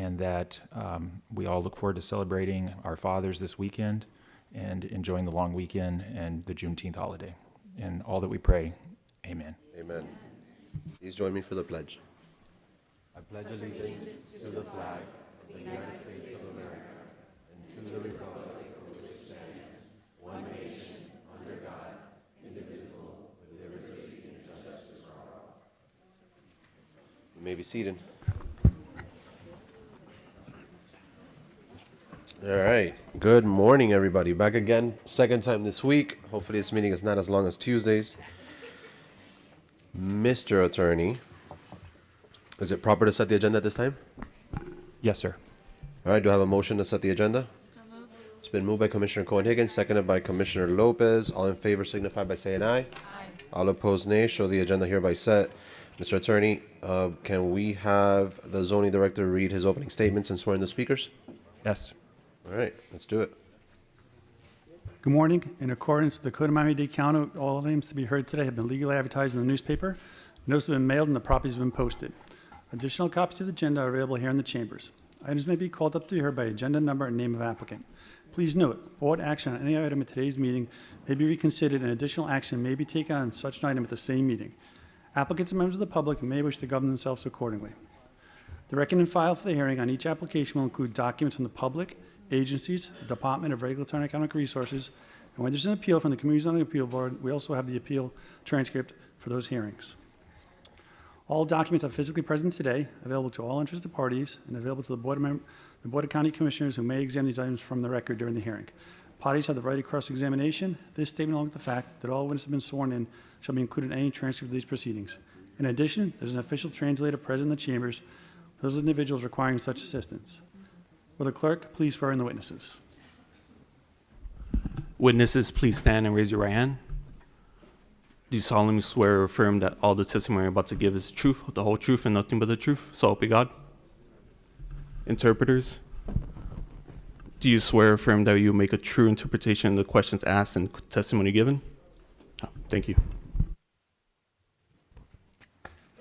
and that we all look forward to celebrating our fathers this weekend and enjoying the long weekend and the Juneteenth holiday. And all that we pray, amen. Amen. Please join me for the pledge. I pledge allegiance to the flag of the United States of America and to the republic for which it stands, one nation, under God, indivisible, with liberty and justice for all. You may be seated. All right. Good morning, everybody. Back again, second time this week. Hopefully this meeting is not as long as Tuesdays. Mr. Attorney, is it proper to set the agenda at this time? Yes, sir. All right, do I have a motion to set the agenda? So moved. It's been moved by Commissioner Cohen-Higgins, seconded by Commissioner Lopez. All in favor signify by saying aye. Aye. All opposed, nay. Show the agenda hereby set. Mr. Attorney, can we have the zoning director read his opening statements and swear in the speakers? Yes. All right, let's do it. Good morning. In accordance with the Code of Miami-Dade County, all names to be heard today have been legally advertised in the newspaper. Notice have been mailed and the properties have been posted. Additional copies of the agenda are available here in the chambers. Items may be called up to be heard by agenda number and name of applicant. Please note, board action on any item at today's meeting may be reconsidered and additional action may be taken on such an item at the same meeting. Applicants and members of the public may wish to govern themselves accordingly. The record and file for the hearing on each application will include documents from the public, agencies, the Department of Regulatory and Economic Resources, and when there's an appeal from the Community Zoning Appeal Board, we also have the appeal transcript for those hearings. All documents are physically present today, available to all interested parties, and available to the Board of County Commissioners who may examine these items from the record during the hearing. Parties have the right of cross-examination. This statement, along with the fact that all witnesses have been sworn in, shall be included in any transcript of these proceedings. In addition, there's an official translator present in the chambers for those individuals requiring such assistance. Will the clerk please swear in the witnesses? Witnesses, please stand and raise your right hand. Do you solemnly swear or affirm that all the testimony you're about to give is truth, the whole truth, and nothing but the truth? So help you God. Interpreters, do you swear or affirm that you will make a true interpretation of the questions asked and testimony given? Oh, thank you.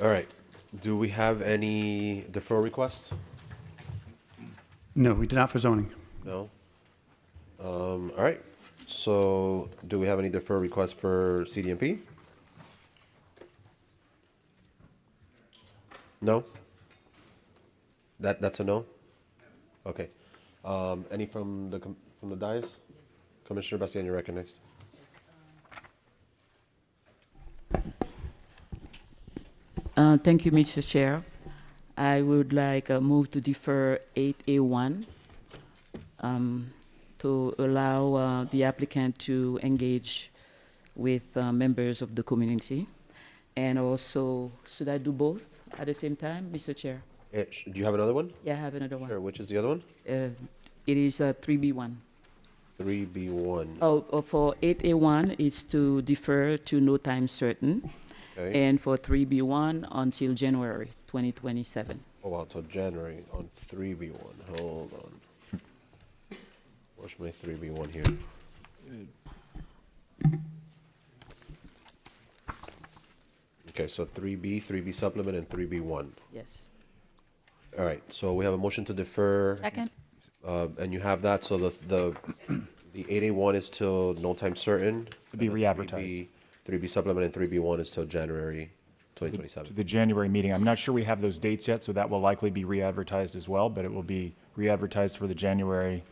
All right. Do we have any deferral requests? No, we did not for zoning. No. All right. So do we have any deferral requests for CDMP? No? That's a no? Okay. Any from the dais? Commissioner Bastian, you're recognized. Thank you, Mr. Chair. I would like a move to defer 8A1 to allow the applicant to engage with members of the community. And also, should I do both at the same time, Mr. Chair? Do you have another one? Yeah, I have another one. Sure. Which is the other one? It is 3B1. 3B1. Oh, for 8A1, it's to defer to no time certain. Okay. And for 3B1 until January 2027. Oh, wow. So January on 3B1. Hold on. Where's my 3B1 here? Okay, so 3B supplement, and 3B1. Yes. All right, so we have a motion to defer. Second. And you have that, so the 8A1 is till no time certain. To be and the re-advertised. 3B supplement and 3B1 is till January 2027. To the January meeting. I'm not sure we have those dates yet, so that will likely be re-advertised as well, but it will be re-advertised for the January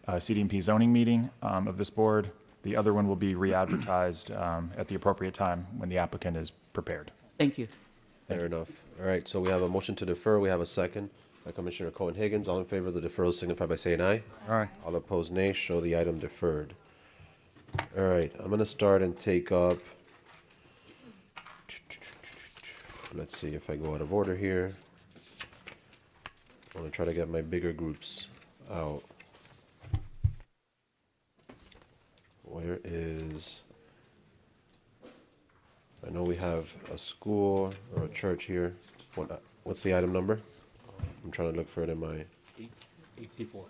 CDMP zoning meeting of this board. The other one will be re-advertised at the appropriate time when the applicant is prepared. Thank you. Fair enough. All right, so we have a motion to defer. We have a second by Commissioner Cohen-Higgins. All in favor of the deferral signify by saying aye. Aye. All opposed, nay. Show the item deferred. All right, I'm going to start and take up. Let's see if I go out of order here. I'm going to try to get my bigger groups out. Where is... I know we have a school or a church here. What's the item number? I'm trying to look for it in my... 8C4.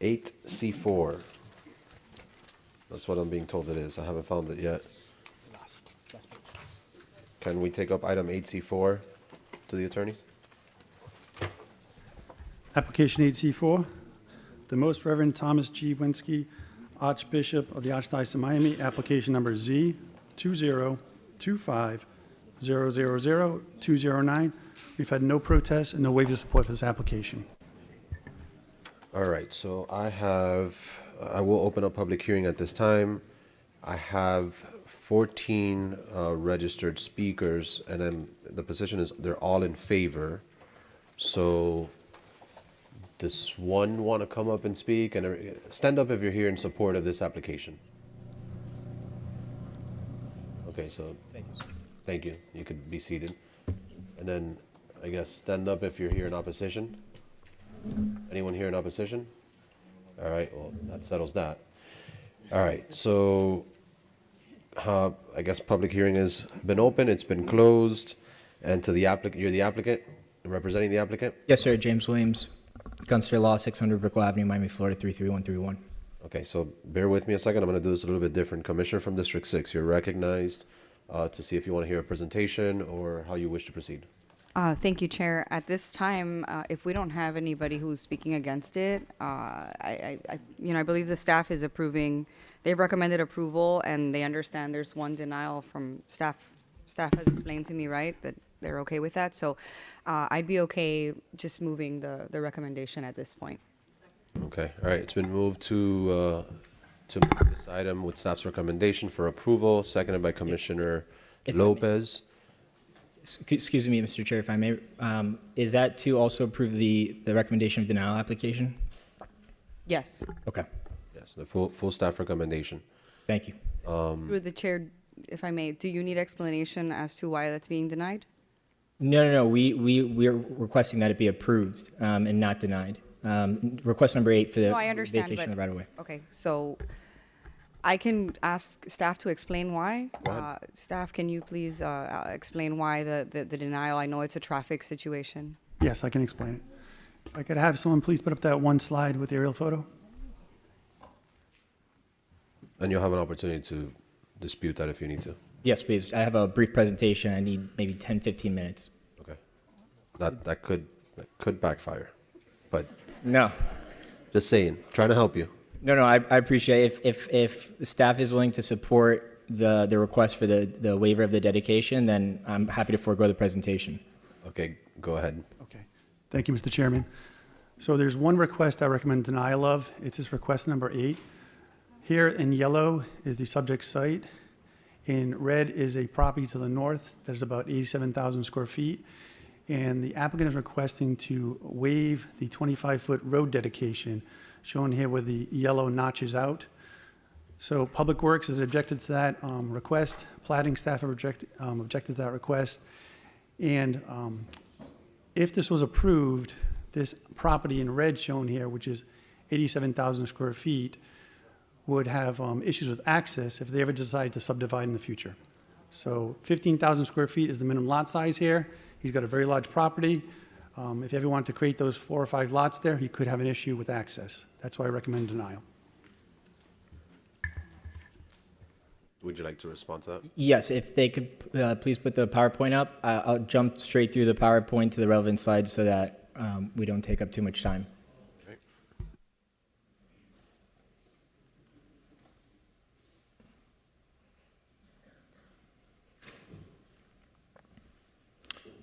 8C4. That's what I'm being told it is. I haven't found it yet. Last page. Can we take up item 8C4 to the attorneys? Application 8C4, the Most Reverend Thomas G. Winsky, Archbishop of the Archdiocese of Miami, application number Z20250000209. We've had no protests and no waiver of support for this application. All right, so I will open up public hearing at this time. I have 14 registered speakers, and then the position is they're all in favor. So does one want to come up and speak? And stand up if you're here in support of this application. Okay, so thank you. You could be seated. And then I guess stand up if you're here in opposition. Anyone here in opposition? All right, well, that settles that. All right, so I guess public hearing has been open, it's been closed, and to the applicant, you're the applicant, representing the applicant? Yes, sir. James Williams, Gunster Law, 600 Brickell Avenue, Miami, Florida, 33131. Okay, so bear with me a second, I'm gonna do this a little bit different. Commissioner from District 6, you're recognized to see if you want to hear a presentation or how you wish to proceed. Thank you, Chair. At this time, if we don't have anybody who's speaking against it, I believe the staff is approving. They've recommended approval, and they understand there's one denial from staff. Staff has explained to me, right, that they're okay with that. So I'd be okay just moving the recommendation at this point. Okay, all right, it's been moved to move this item with staff's recommendation for approval, seconded by Commissioner If I may. Lopez. Excuse me, Mr. Chair, if I may. Is that to also approve the recommendation of denial application? Yes. Okay. Yes, the full staff recommendation. Thank you. Through the Chair, if I may, do you need explanation as to why that's being denied? No. We're requesting that it be approved and not denied. Request number 8 for the No, I understand, vacation of the right of way. Okay, so I can ask staff to explain why. Go ahead. Staff, can you please explain why the denial? I know it's a traffic situation. Yes, I can explain it. If I could have someone please put up that one slide with the aerial photo? And you'll have an opportunity to dispute that if you need to. Yes, please. I have a brief presentation. I need maybe 10, 15 minutes. Okay. That could backfire, but No. just saying, trying to help you. No, I appreciate it. If staff is willing to support the request for the waiver of the dedication, then I'm happy to forego the presentation. Okay, go ahead. Okay. Thank you, Mr. Chairman. So there's one request I recommend denial of. It's this request number 8. Here in yellow is the subject site. In red is a property to the north that is about 87,000 square feet. And the applicant is requesting to waive the 25-foot road dedication shown here where the yellow notches out. So Public Works has objected to that request. Plating staff have objected to that request. And if this was approved, this property in red shown here, which is 87,000 square feet, would have issues with access if they ever decide to subdivide in the future. So 15,000 square feet is the minimum lot size here. He's got a very large property. If he ever wanted to create those 4 or 5 lots there, he could have an issue with access. That's why I recommend denial. Would you like to respond to that? Yes, if they could please put the PowerPoint up. I'll jump straight through the PowerPoint to the relevant slides so that we don't take up too much time. Okay.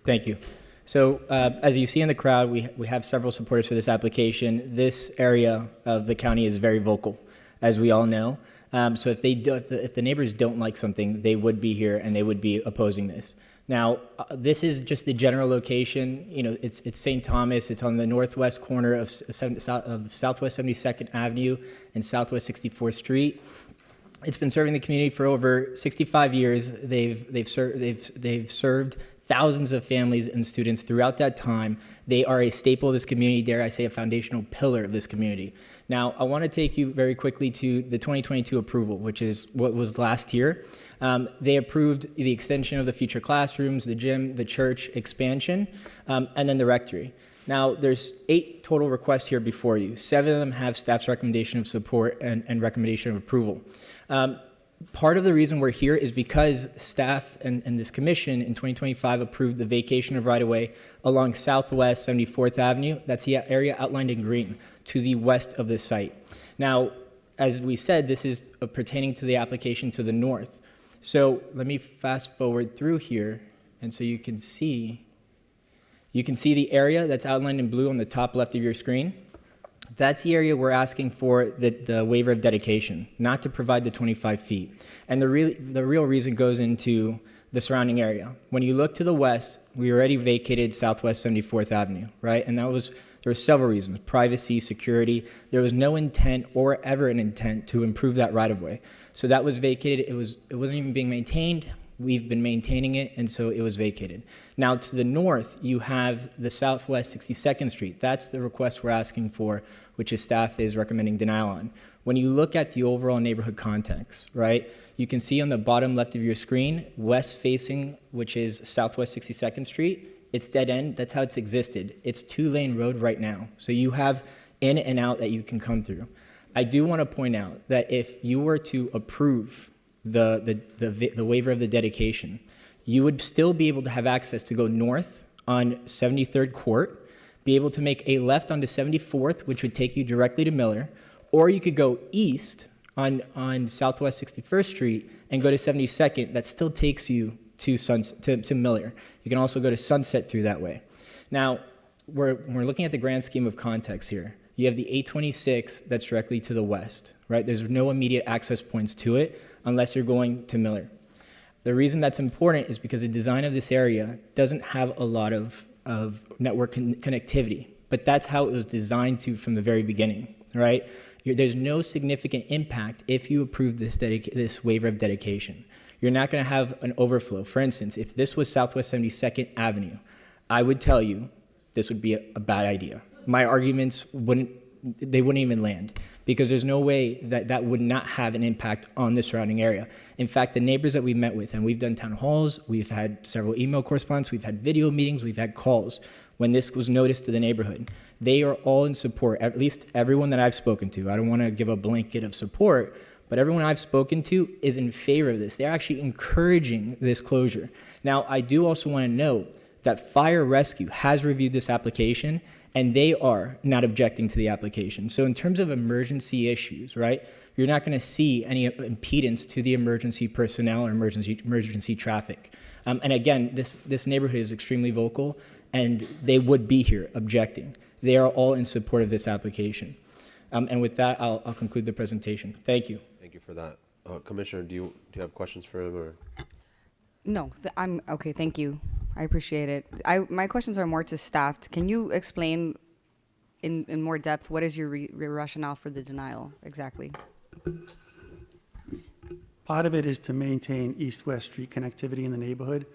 Thank you. So as you see in the crowd, we have several supporters for this application. This area of the county is very vocal, as we all know. So if the neighbors don't like something, they would be here and they would be opposing this. Now, this is just the general location. You know, it's St. Thomas. It's on the northwest corner of Southwest 72nd Avenue and Southwest 64th Street. It's been serving the community for over 65 years. They've served thousands of families and students throughout that time. They are a staple of this community, dare I say, a foundational pillar of this community. Now, I want to take you very quickly to the 2022 approval, which is what was last year. They approved the extension of the future classrooms, the gym, the church expansion, and then the rectory. Now, there's 8 total requests here before you. 7 of them have staff's recommendation of support and recommendation of approval. part of the reason we're here is because staff and this commission in 2025 approved the vacation of right-of-way along Southwest 74th Avenue. That's the area outlined in green to the west of the site. Now, as we said, this is pertaining to the application to the north. So let me fast forward through here, and so you can see the area that's outlined in blue on the top left of your screen. That's the area we're asking for the waiver of dedication, not to provide the 25 feet. And the real reason goes into the surrounding area. When you look to the west, we already vacated Southwest 74th Avenue, right? And there were several reasons: privacy, security. There was no intent or ever an intent to improve that right-of-way. So that was vacated. It wasn't even being maintained. We've been maintaining it, and so it was vacated. Now, to the north, you have the Southwest 62nd Street. That's the request we're asking for, which is staff is recommending denial on. When you look at the overall neighborhood context, right, you can see on the bottom left of your screen, west facing, which is Southwest 62nd Street, it's dead end. That's how it's existed. It's 2-lane road right now. So you have in and out that you can come through. I do want to point out that if you were to approve the waiver of the dedication, you would still be able to have access to go north on 73rd Court, be able to make a left onto 74th, which would take you directly to Miller, or you could go east on Southwest 61st Street and go to 72nd. That still takes you to Miller. You can also go to Sunset through that way. Now, we're looking at the grand scheme of context here. You have the 826 that's directly to the west, right? There's no immediate access points to it unless you're going to Miller. The reason that's important is because the design of this area doesn't have a lot of network connectivity, but that's how it was designed to from the very beginning, right? There's no significant impact if you approve this waiver of dedication. You're not going to have an overflow. For instance, if this was Southwest 72nd Avenue, I would tell you this would be a bad idea. My arguments wouldn't even land, because there's no way that would not have an impact on the surrounding area. In fact, the neighbors that we met with, and we've done town halls, we've had several email correspondence, we've had video meetings, we've had calls, when this was noticed to the neighborhood, they are all in support, at least everyone that I've spoken to. I don't want to give a blanket of support, but everyone I've spoken to is in favor of this. They're actually encouraging this closure. Now, I do also want to note that Fire Rescue has reviewed this application, and they are not objecting to the application. So in terms of emergency issues, right, you're not going to see any impedance to the emergency personnel or emergency traffic. And again, this neighborhood is extremely vocal, and they would be here objecting. They are all in support of this application. And with that, I'll conclude the presentation. Thank you. Thank you for that. Commissioner, do you have questions for him, or? No, I'm okay. Thank you. I appreciate it. My questions are more to staff. Can you explain in more depth what is your rationale for the denial exactly? Part of it is to maintain east-west street connectivity in the neighborhood,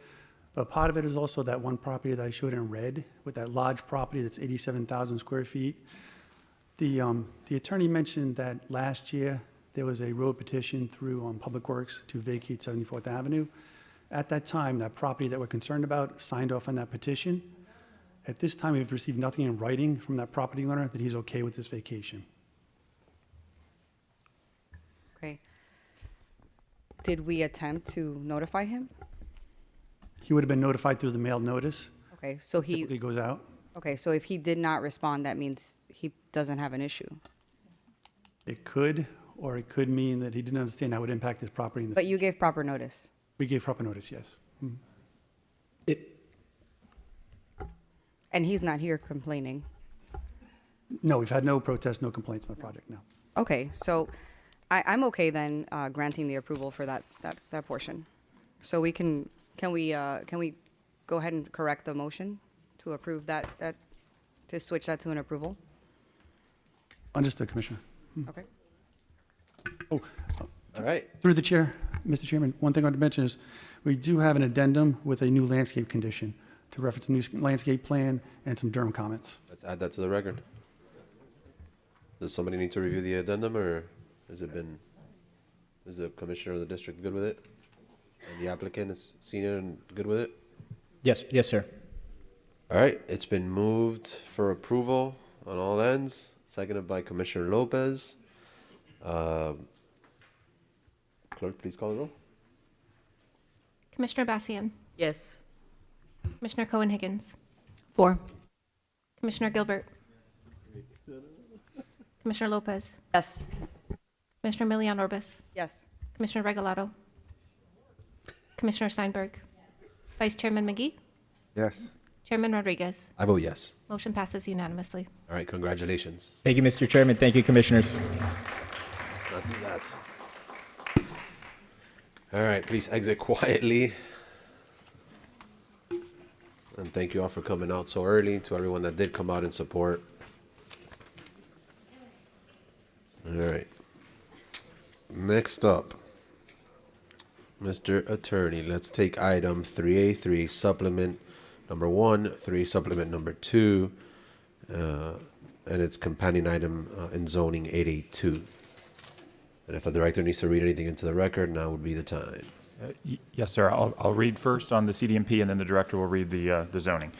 but part of it is also that one property that I showed in red with that large property that's 87,000 square feet. The attorney mentioned that last year there was a road petition through Public Works to vacate 74th Avenue. At that time, that property that we're concerned about signed off on that petition. At this time, we've received nothing in writing from that property owner that he's okay with this vacation. Okay. Did we attempt to notify him? He would have been notified through the mail notice. Okay, so Typically goes out. okay, so if he did not respond, that means he doesn't have an issue. It could, or it could mean that he didn't understand how it would impact his property. But you gave proper notice. We gave proper notice, yes. Mhm. And he's not here complaining. No, we've had no protests, no complaints on the project, no. Okay, so I'm okay then granting the approval for that portion. So we can we go ahead and correct the motion to approve that to switch that to an approval? Understood, Commissioner. Okay. Oh, All right. through the chair, Mr. Chairman, one thing I want to mention is we do have an addendum with a new landscape condition to reference a new landscape plan and some Durham comments. Let's add that to the record. Does somebody need to review the addendum, or is the commissioner of the district good with it? And the applicant is seen it and good with it? Yes, sir. All right, it's been moved for approval on all ends, seconded by Commissioner Lopez. Clerk, please call the roll. Commissioner Bastian, Yes. Commissioner Cohen-Higgins, 4. Commissioner Gilbert, Commissioner Lopez, Yes. Commissioner Milian Orbis, Yes. Commissioner Regalado, Commissioner Steinberg, Vice Chairman McGee, Yes. Chairman Rodriguez. I vote yes. Motion passes unanimously. All right, congratulations. Thank you, Mr. Chairman. Thank you, Commissioners. Let's not do that. All right, please exit quietly. And thank you all for coming out so early, to everyone that did come out in support. All right. Next up, Mr. Attorney, let's take item 3A3, supplement number 1, 3, supplement number 2, and its companion item in zoning 882. And if the director needs to read anything into the record, now would be the time. Yes, sir. I'll read first on the CDMP, and then the director will read the zoning.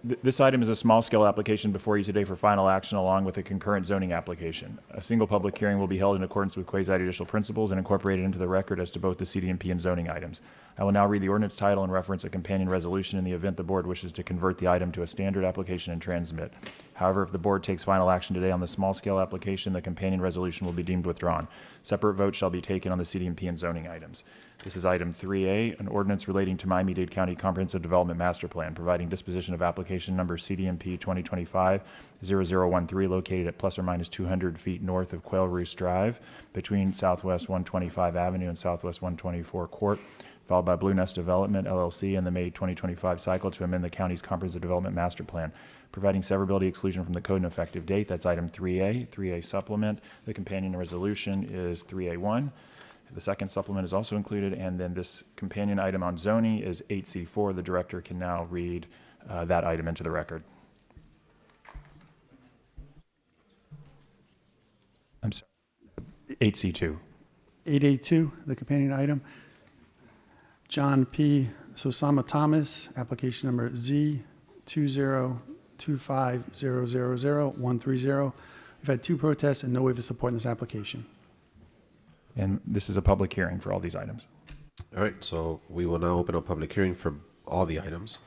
This item is a small-scale application before you today for final action, along with a concurrent zoning application. A single public hearing will be held in accordance with quasi-judicial principles and incorporated into the record as to both the CDMP and zoning items. I will now read the ordinance title and reference a companion resolution in the event the board wishes to convert the item to a standard application and transmit. However, if the board takes final action today on the small-scale application, the companion resolution will be deemed withdrawn. Separate votes shall be taken on the CDMP and zoning items. This is item 3A, an ordinance relating to Miami-Dade County Comprehensive Development Master Plan, providing disposition of application number CDMP 2025-0013, located at plus or minus 200 feet north of Quail Roost Drive, between Southwest 125 Avenue and Southwest 124 Court, followed by Blue Nest Development, LLC, and the May 2025 cycle to amend the county's Comprehensive Development Master Plan, providing severability exclusion from the code and effective date. That's item 3A. 3A supplement. The companion resolution is 3A1. The second supplement is also included, and then this companion item on zoning is 8C4. The director can now read that item into the record. I'm sorry. 8C2. 882, the companion item. John P. Sosama Thomas, application number Z20250000130. We've had 2 protests and no waiver support in this application. And this is a public hearing for all these items. All right, so we will now open a public hearing for all the items.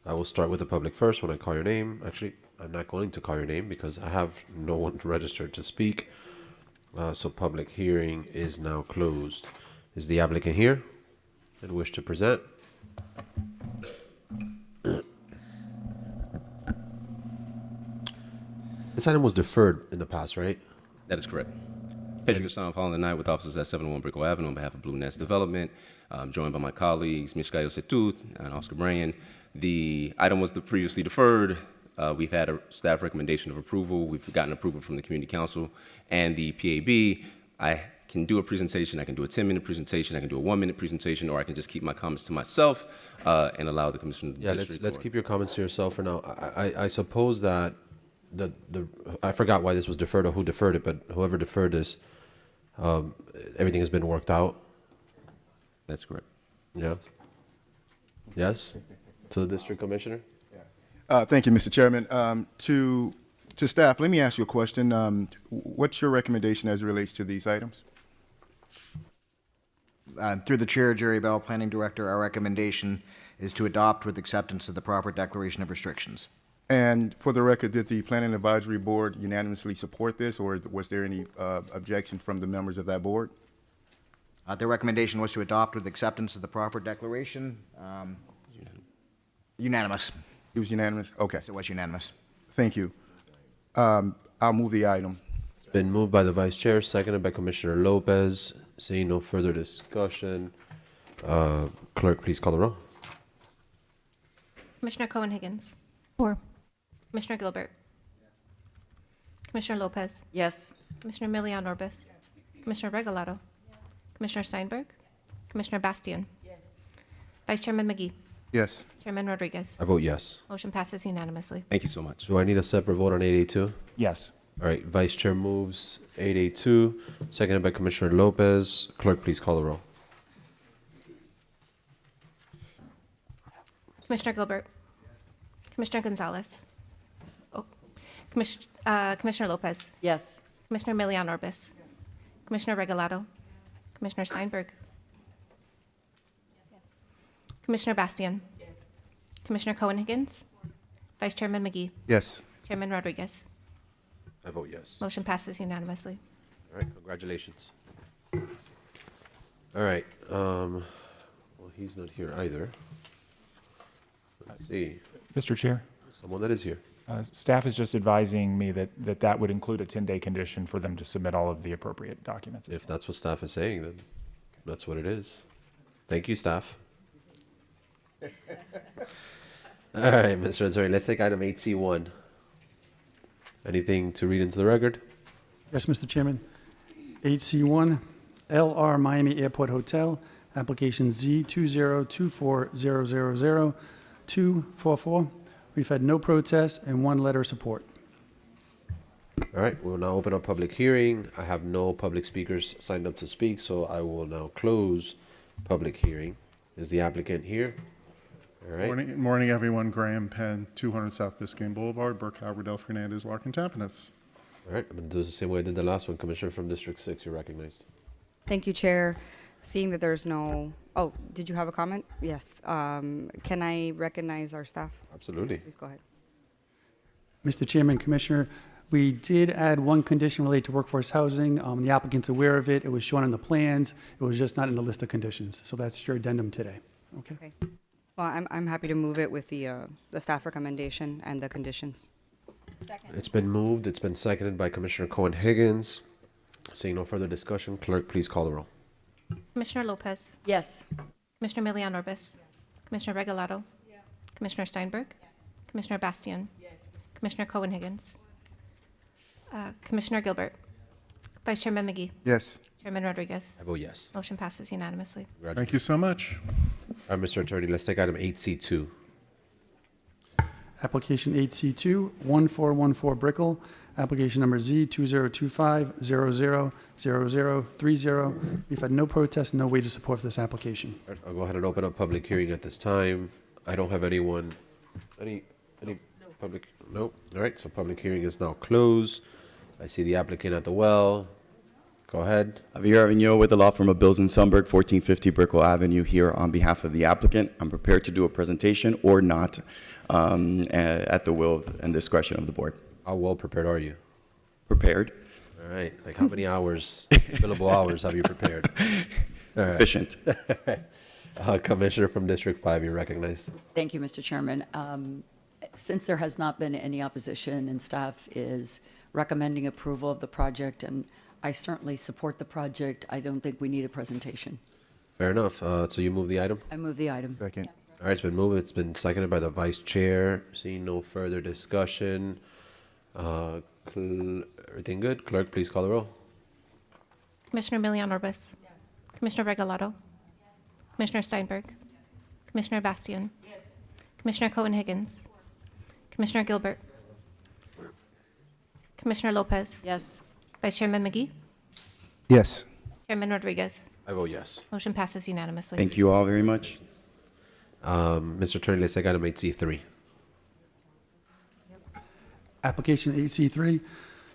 I will start with the public first when I call your name. Actually, I'm not going to call your name because I have no one registered to speak. So public hearing is now closed. Is the applicant here and wish to present? This item was deferred in the past, right? That is correct. Pedro Gustavo following the night with officers at 701 Brickell Avenue on behalf of Blue Nest Development, joined by my colleagues, Mishkayo Setut and Oscar Bryan. The item was previously deferred. We've had a staff recommendation of approval. We've gotten approval from the Community Council and the PAB. I can do a presentation. I can do a 10-minute presentation. I can do a 1-minute presentation, or I can just keep my comments to myself and allow the Commissioner. Yeah, let's keep your comments to yourself for now. I suppose that I forgot why this was deferred or who deferred it, but whoever deferred this, everything has been worked out. That's correct. Yeah. Yes. To the district commissioner. Thank you, Mr. Chairman. To staff, let me ask you a question. What's your recommendation as it relates to these items? Through the chair, Jerry Bell, Planning Director, our recommendation is to adopt with acceptance of the proper declaration of restrictions. And for the record, did the Planning Advisory Board unanimously support this, or was there any objection from the members of that board? The recommendation was to adopt with acceptance of the proper declaration. Unanimous. It was unanimous? Okay. Yes, it was unanimous. Thank you. I'll move the item. It's been moved by the Vice Chair, seconded by Commissioner Lopez. Seeing no further discussion, clerk, please call the roll. Commissioner Cohen-Higgins, 4. Commissioner Gilbert, Commissioner Lopez, Yes. Commissioner Milian Orbis, Commissioner Regalado, Commissioner Steinberg, Commissioner Bastian, Vice Chairman McGee, Yes. Chairman Rodriguez. I vote yes. Motion passes unanimously. Thank you so much. Do I need a separate vote on 882? Yes. All right, Vice Chair moves 882, seconded by Commissioner Lopez. Clerk, please call the roll. Commissioner Gilbert, Commissioner Gonzalez, Commissioner Lopez, Yes. Commissioner Milian Orbis, Commissioner Regalado, Commissioner Steinberg. Commissioner Bastian. Commissioner Cohen-Higgins. Vice Chairman McGee. Yes. Chairman Rodriguez. I vote yes. Motion passes unanimously. All right, congratulations. All right, well, he's not here either. Let's see, Mr. Chair, someone that is here. staff is just advising me that would include a 10-day condition for them to submit all of the appropriate documents. If that's what staff is saying, then that's what it is. Thank you, staff. All right, Mr. Attorney, let's take item 8C1. Anything to read into the record? Yes, Mr. Chairman. 8C1, LR Miami Airport Hotel, application Z20240000244. We've had no protests and one letter of support. All right, we'll now open up public hearing. I have no public speakers signed up to speak, so I will now close public hearing. Is the applicant here? All right. Morning, everyone. Graham Penn, 200 South Biscayne Boulevard, Burke, Howardell, Fernandez, Larkin, Tampanes. All right, I'm going to do this the same way I did the last one. Commissioner from District 6, you're recognized. Thank you, Chair. Seeing that there's no, oh, did you have a comment? Yes. Can I recognize our staff? Absolutely. Please go ahead. Mr. Chairman, Commissioner, we did add one condition related to workforce housing. The applicant's aware of it. It was shown on the plans. It was just not in the list of conditions. So that's your addendum today. Okay? Okay. Well, I'm happy to move it with the staff recommendation and the conditions. It's been moved. It's been seconded by Commissioner Cohen-Higgins. Seeing no further discussion, clerk, please call the roll. Commissioner Lopez. Yes. Commissioner Milian Orbis. Commissioner Regalado. Commissioner Steinberg. Commissioner Bastian. Commissioner Cohen-Higgins. Commissioner Gilbert. Vice Chairman McGee. Yes. Chairman Rodriguez. I vote yes. Motion passes unanimously. Thank you so much. All right, Mr. Attorney, let's take item 8C2. Application 8C2, 1414 Brickell, application number Z20250000030. We've had no protests, no waiver support for this application. All right, I'll go ahead and open up public hearing at this time. I don't have anyone, any public, nope. All right, so public hearing is now closed. I see the applicant at the well. Go ahead. Javier Avignon with the law firm of Bills and Sundberg, 1450 Brickell Avenue, here on behalf of the applicant. I'm prepared to do a presentation or not at the will and discretion of the board. How well prepared are you? Prepared. All right, like how many hours, billable hours have you prepared? All right. Sufficient. Commissioner from District 5, you're recognized. Thank you, Mr. Chairman. Since there has not been any opposition and staff is recommending approval of the project, and I certainly support the project, I don't think we need a presentation. Fair enough. So you move the item? I move the item. Second. All right, it's been moved. It's been seconded by the vice chair. Seeing no further discussion. Everything good? Clerk, please call the roll. Commissioner Milian Orbis. Commissioner Regalado. Commissioner Steinberg. Commissioner Bastian. Commissioner Cohen-Higgins. Commissioner Gilbert. Commissioner Lopez. Yes. Vice Chairman McGee. Yes. Chairman Rodriguez. I vote yes. Motion passes unanimously. Thank you all very much. Mr. Attorney, let's take item 8C3. Application 8C3,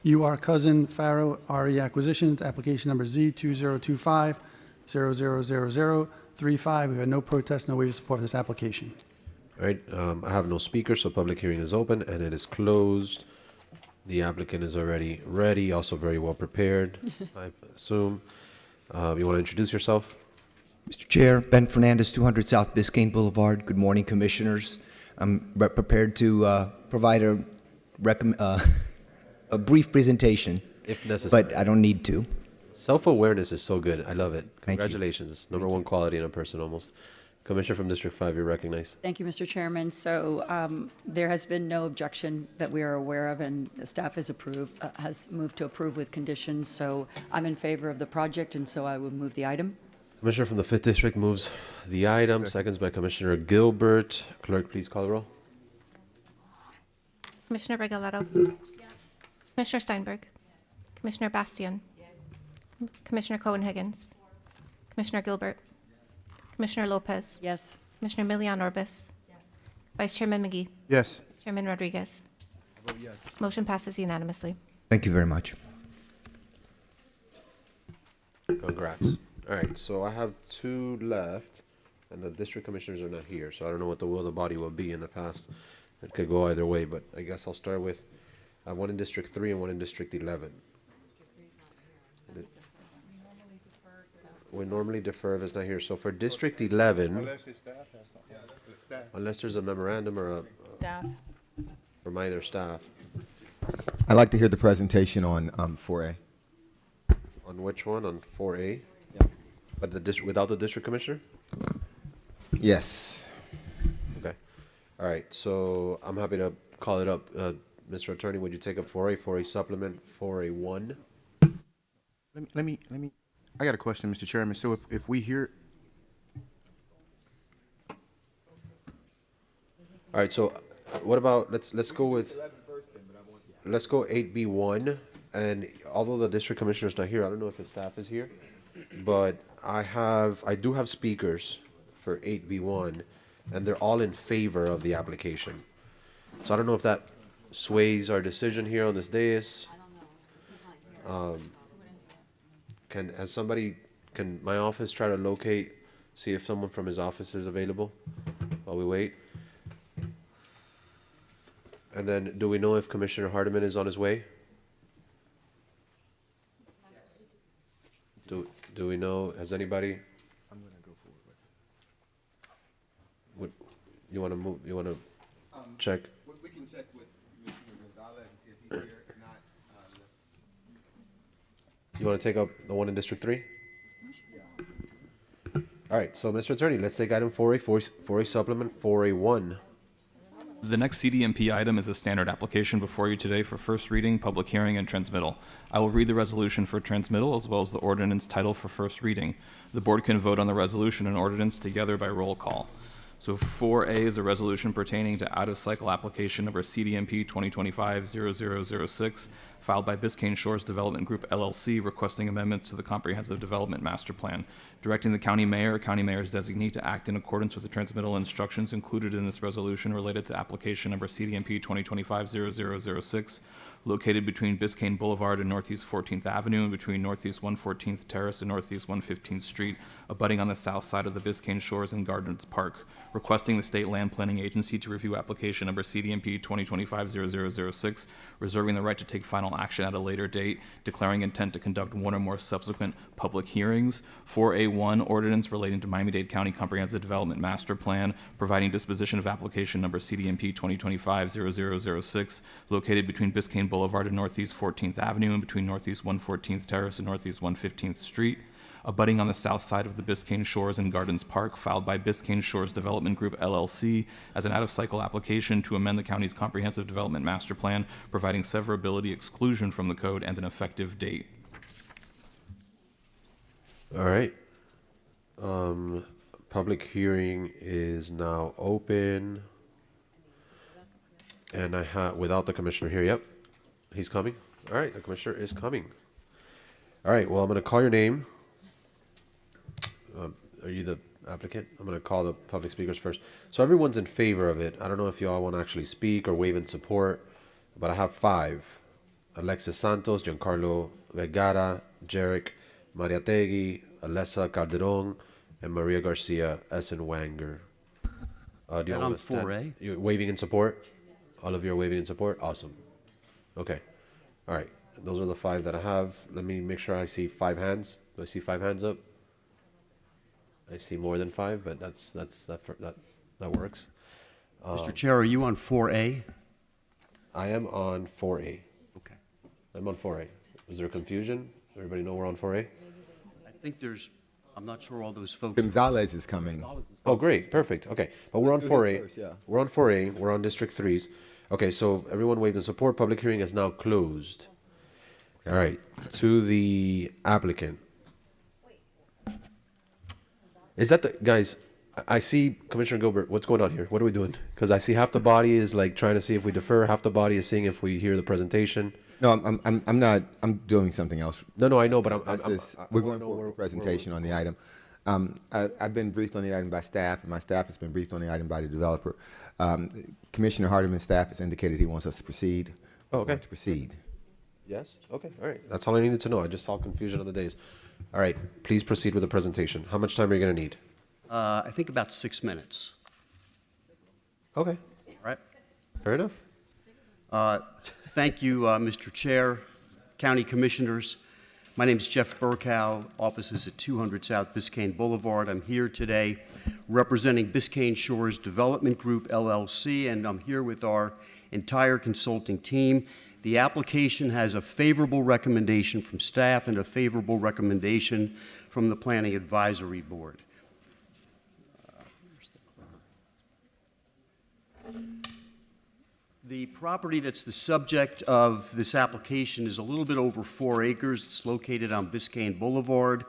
UR Cousin Faro RE Acquisitions, application number Z20250000035. We've had no protests, no waiver support for this application. All right, I have no speaker, so public hearing is open and it is closed. The applicant is already ready, also very well prepared, I assume. You want to introduce yourself? Mr. Chair, Ben Fernandez, 200 South Biscayne Boulevard. Good morning, Commissioners. I'm prepared to provide a brief presentation, If necessary. but I don't need to. Self-awareness is so good. I love it. Thank you. Congratulations. It's number one quality in a person almost. Commissioner from District 5, you're recognized. Thank you, Mr. Chairman. So there has been no objection that we are aware of, and the staff has moved to approve with conditions. So I'm in favor of the project, and so I would move the item. Commissioner from the 5th District moves the item. Seconds by Commissioner Gilbert. Clerk, please call the roll. Commissioner Regalado. Commissioner Steinberg. Commissioner Bastian. Commissioner Cohen-Higgins. Commissioner Gilbert. Commissioner Lopez. Yes. Commissioner Milian Orbis. Vice Chairman McGee. Yes. Chairman Rodriguez. Motion passes unanimously. Thank you very much. Congrats. All right, so I have two left, and the district commissioners are not here, so I don't know what the will of the body will be in the past. It could go either way, but I guess I'll start with, I have one in District 3 and one in District 11. We normally defer if it's not here. So for District 11, unless there's a memorandum or Staff. from either staff, I'd like to hear the presentation on 4A. on which one? On 4A? But without the district commissioner? Yes. Okay. All right, so I'm happy to call it up. Mr. Attorney, would you take up 4A, 4A supplement, 4A1? Let me, I got a question, Mr. Chairman. So if we hear, All right, so what about, let's go with, let's go 8B1, and although the district commissioner's not here, I don't know if his staff is here, but I do have speakers for 8B1, and they're all in favor of the application. So I don't know if that sways our decision here on this dais. Can my office try to locate, see if someone from his office is available while we wait? And then, do we know if Commissioner Hardiman is on his way? Do we know, has anybody? I'm going to go forward with You wanna move, you wanna check? We can check with Mr. Gonzalez and see if he's here. If not, You wanna take up the one in District 3? All right, so Mr. Attorney, let's take item 4A, 4A supplement, 4A1. The next CDMP item is a standard application before you today for first reading, public hearing, and transmittal. I will read the resolution for transmittal as well as the ordinance title for first reading. The board can vote on the resolution and ordinance together by roll call. So 4A is a resolution pertaining to out-of-cycle application number CDMP 2025-0006, filed by Biscayne Shores Development Group LLC, requesting amendments to the Comprehensive Development Master Plan, directing the county mayor or county mayor's designee to act in accordance with the transmittal instructions included in this resolution related to application number CDMP 2025-0006, located between Biscayne Boulevard and Northeast 14th Avenue and between Northeast 114th Terrace and Northeast 115th Street, abutting on the south side of the Biscayne Shores and Gardens Park, requesting the State Land Planning Agency to review application number CDMP 2025-0006, reserving the right to take final action at a later date, declaring intent to conduct one or more subsequent public hearings. 4A1, ordinance relating to Miami-Dade County Comprehensive Development Master Plan, providing disposition of application number CDMP 2025-0006, located between Biscayne Boulevard and Northeast 14th Avenue and between Northeast 114th Terrace and Northeast 115th Street, abutting on the south side of the Biscayne Shores and Gardens Park, filed by Biscayne Shores Development Group LLC as an out-of-cycle application to amend the county's Comprehensive Development Master Plan, providing severability exclusion from the code and an effective date. All right. Public hearing is now open. And I have, without the commissioner here, yep, he's coming. All right, the commissioner is coming. All right, well, I'm gonna call your name. Are you the applicant? I'm gonna call the public speakers first. So everyone's in favor of it. I don't know if you all want to actually speak or wave in support, but I have 5. Alexis Santos, Giancarlo Vergara, Jarek Mariategui, Alessa Calderon, and Maria Garcia Essen-Wanger. Do you And want on to stand? 4A? You're waving in support? All of you are waving in support? Awesome. Okay. All right. Those are the 5 that I have. Let me make sure I see 5 hands. Do I see 5 hands up? I see more than 5, but that works. Mr. Chair, are you on 4A? I am on 4A. Okay. I'm on 4A. Is there confusion? Everybody know we're on 4A? I think I'm not sure all those folks. Gonzalez is coming. Oh, great. Perfect. Okay. But we're on Let's do 4A. his first, yeah. We're on 4A. We're on District 3s. Okay, so everyone waved in support. Public hearing is now closed. All right. To the applicant. Is that the guys? I see Commissioner Gilbert. What's going on here? What are we doing? Because I see half the body is like trying to see if we defer. Half the body is seeing if we hear the presentation. No, I'm not. I'm doing something else. No, I know, but we're going for a presentation on the item. I've been briefed on the item by staff, and my staff has been briefed on the item by the developer. Commissioner Hardiman's staff has indicated he wants us to proceed. Oh, okay. To proceed. Yes? Okay, all right. That's all I needed to know. I just saw confusion on the days. All right, please proceed with the presentation. How much time are you going to need? I think about 6 minutes. Okay, All right? fair enough. Thank you, Mr. Chair, County Commissioners. My name is Jeff Burkow, offices at 200 South Biscayne Boulevard. I'm here today representing Biscayne Shores Development Group, LLC, and I'm here with our entire consulting team. The application has a favorable recommendation from staff and a favorable recommendation from the Planning Advisory Board. The property that's the subject of this application is a little bit over 4 acres. It's located on Biscayne Boulevard.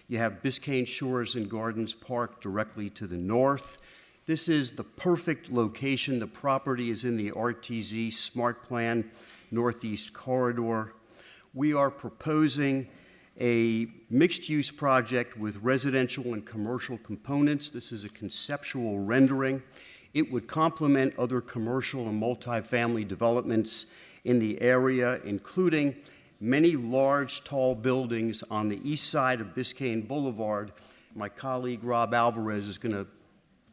You have Biscayne Shores and Gardens Park directly to the north. This is the perfect location. The property is in the RTZ Smart Plan Northeast Corridor. We are proposing a mixed-use project with residential and commercial components. This is a conceptual rendering. It would complement other commercial and multifamily developments in the area, including many large, tall buildings on the east side of Biscayne Boulevard. My colleague Rob Alvarez is going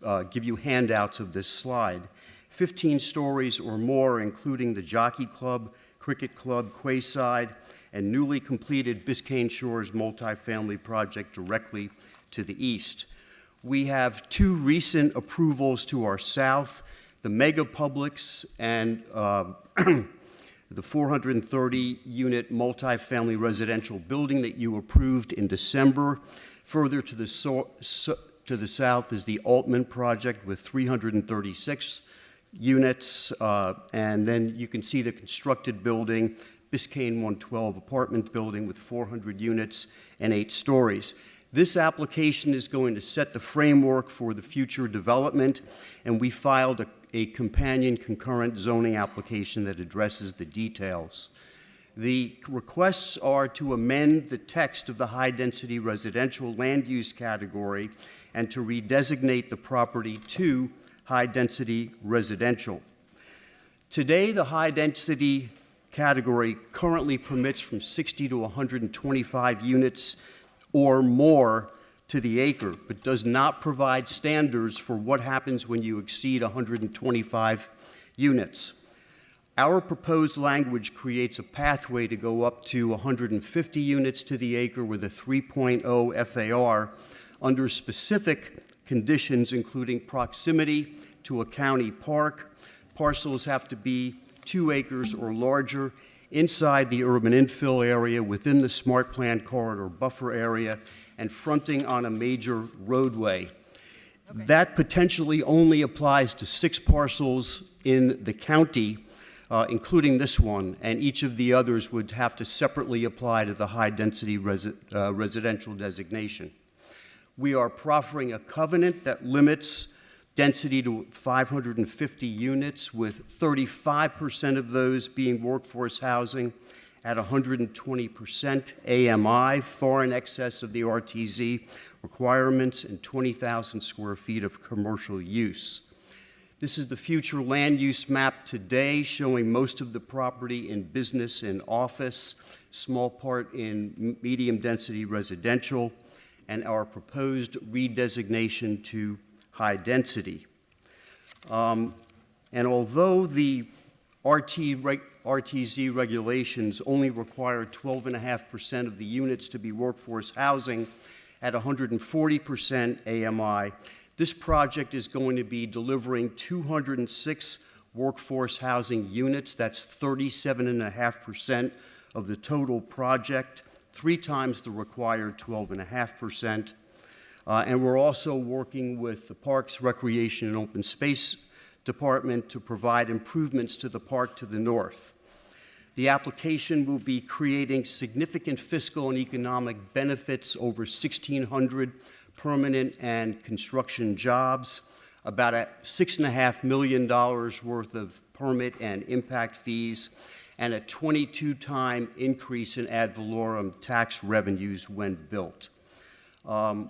to give you handouts of this slide. 15 stories or more, including the Jockey Club, Cricket Club, Quayside, and newly completed Biscayne Shores multifamily project directly to the east. We have 2 recent approvals to our south, the Mega Publix and the 430-unit multifamily residential building that you approved in December. Further to the south is the Altman project with 336 units, and then you can see the constructed building, Biscayne 112 apartment building with 400 units and 8 stories. This application is going to set the framework for the future development, and we filed a companion concurrent zoning application that addresses the details. The requests are to amend the text of the high-density residential land use category and to redesignate the property to high-density residential. Today, the high-density category currently permits from 60 to 125 units or more to the acre, but does not provide standards for what happens when you exceed 125 units. Our proposed language creates a pathway to go up to 150 units to the acre with a 3.0 FAR under specific conditions, including proximity to a county park. Parcels have to be 2 acres or larger, inside the urban infill area, within the Smart Plan Corridor buffer area, and fronting on a major roadway. Okay. That potentially only applies to 6 parcels in the county, including this one, and each of the others would have to separately apply to the high-density residential designation. We are proffering a covenant that limits density to 550 units, with 35% of those being workforce housing at 120% AMI, far in excess of the RTZ requirements, and 20,000 square feet of commercial use. This is the future land use map today, showing most of the property in business and office, small part in medium density residential, and our proposed redesignation to high density. And although the RTZ regulations only require 12.5% of the units to be workforce housing at 140% AMI, this project is going to be delivering 206 workforce housing units. That's 37.5% of the total project, 3 times the required 12.5%. And we're also working with the Parks, Recreation, and Open Space Department to provide improvements to the park to the north. The application will be creating significant fiscal and economic benefits, over 1,600 permanent and construction jobs, about $6.5 million worth of permit and impact fees, and a 22-time increase in ad valorem tax revenues when built.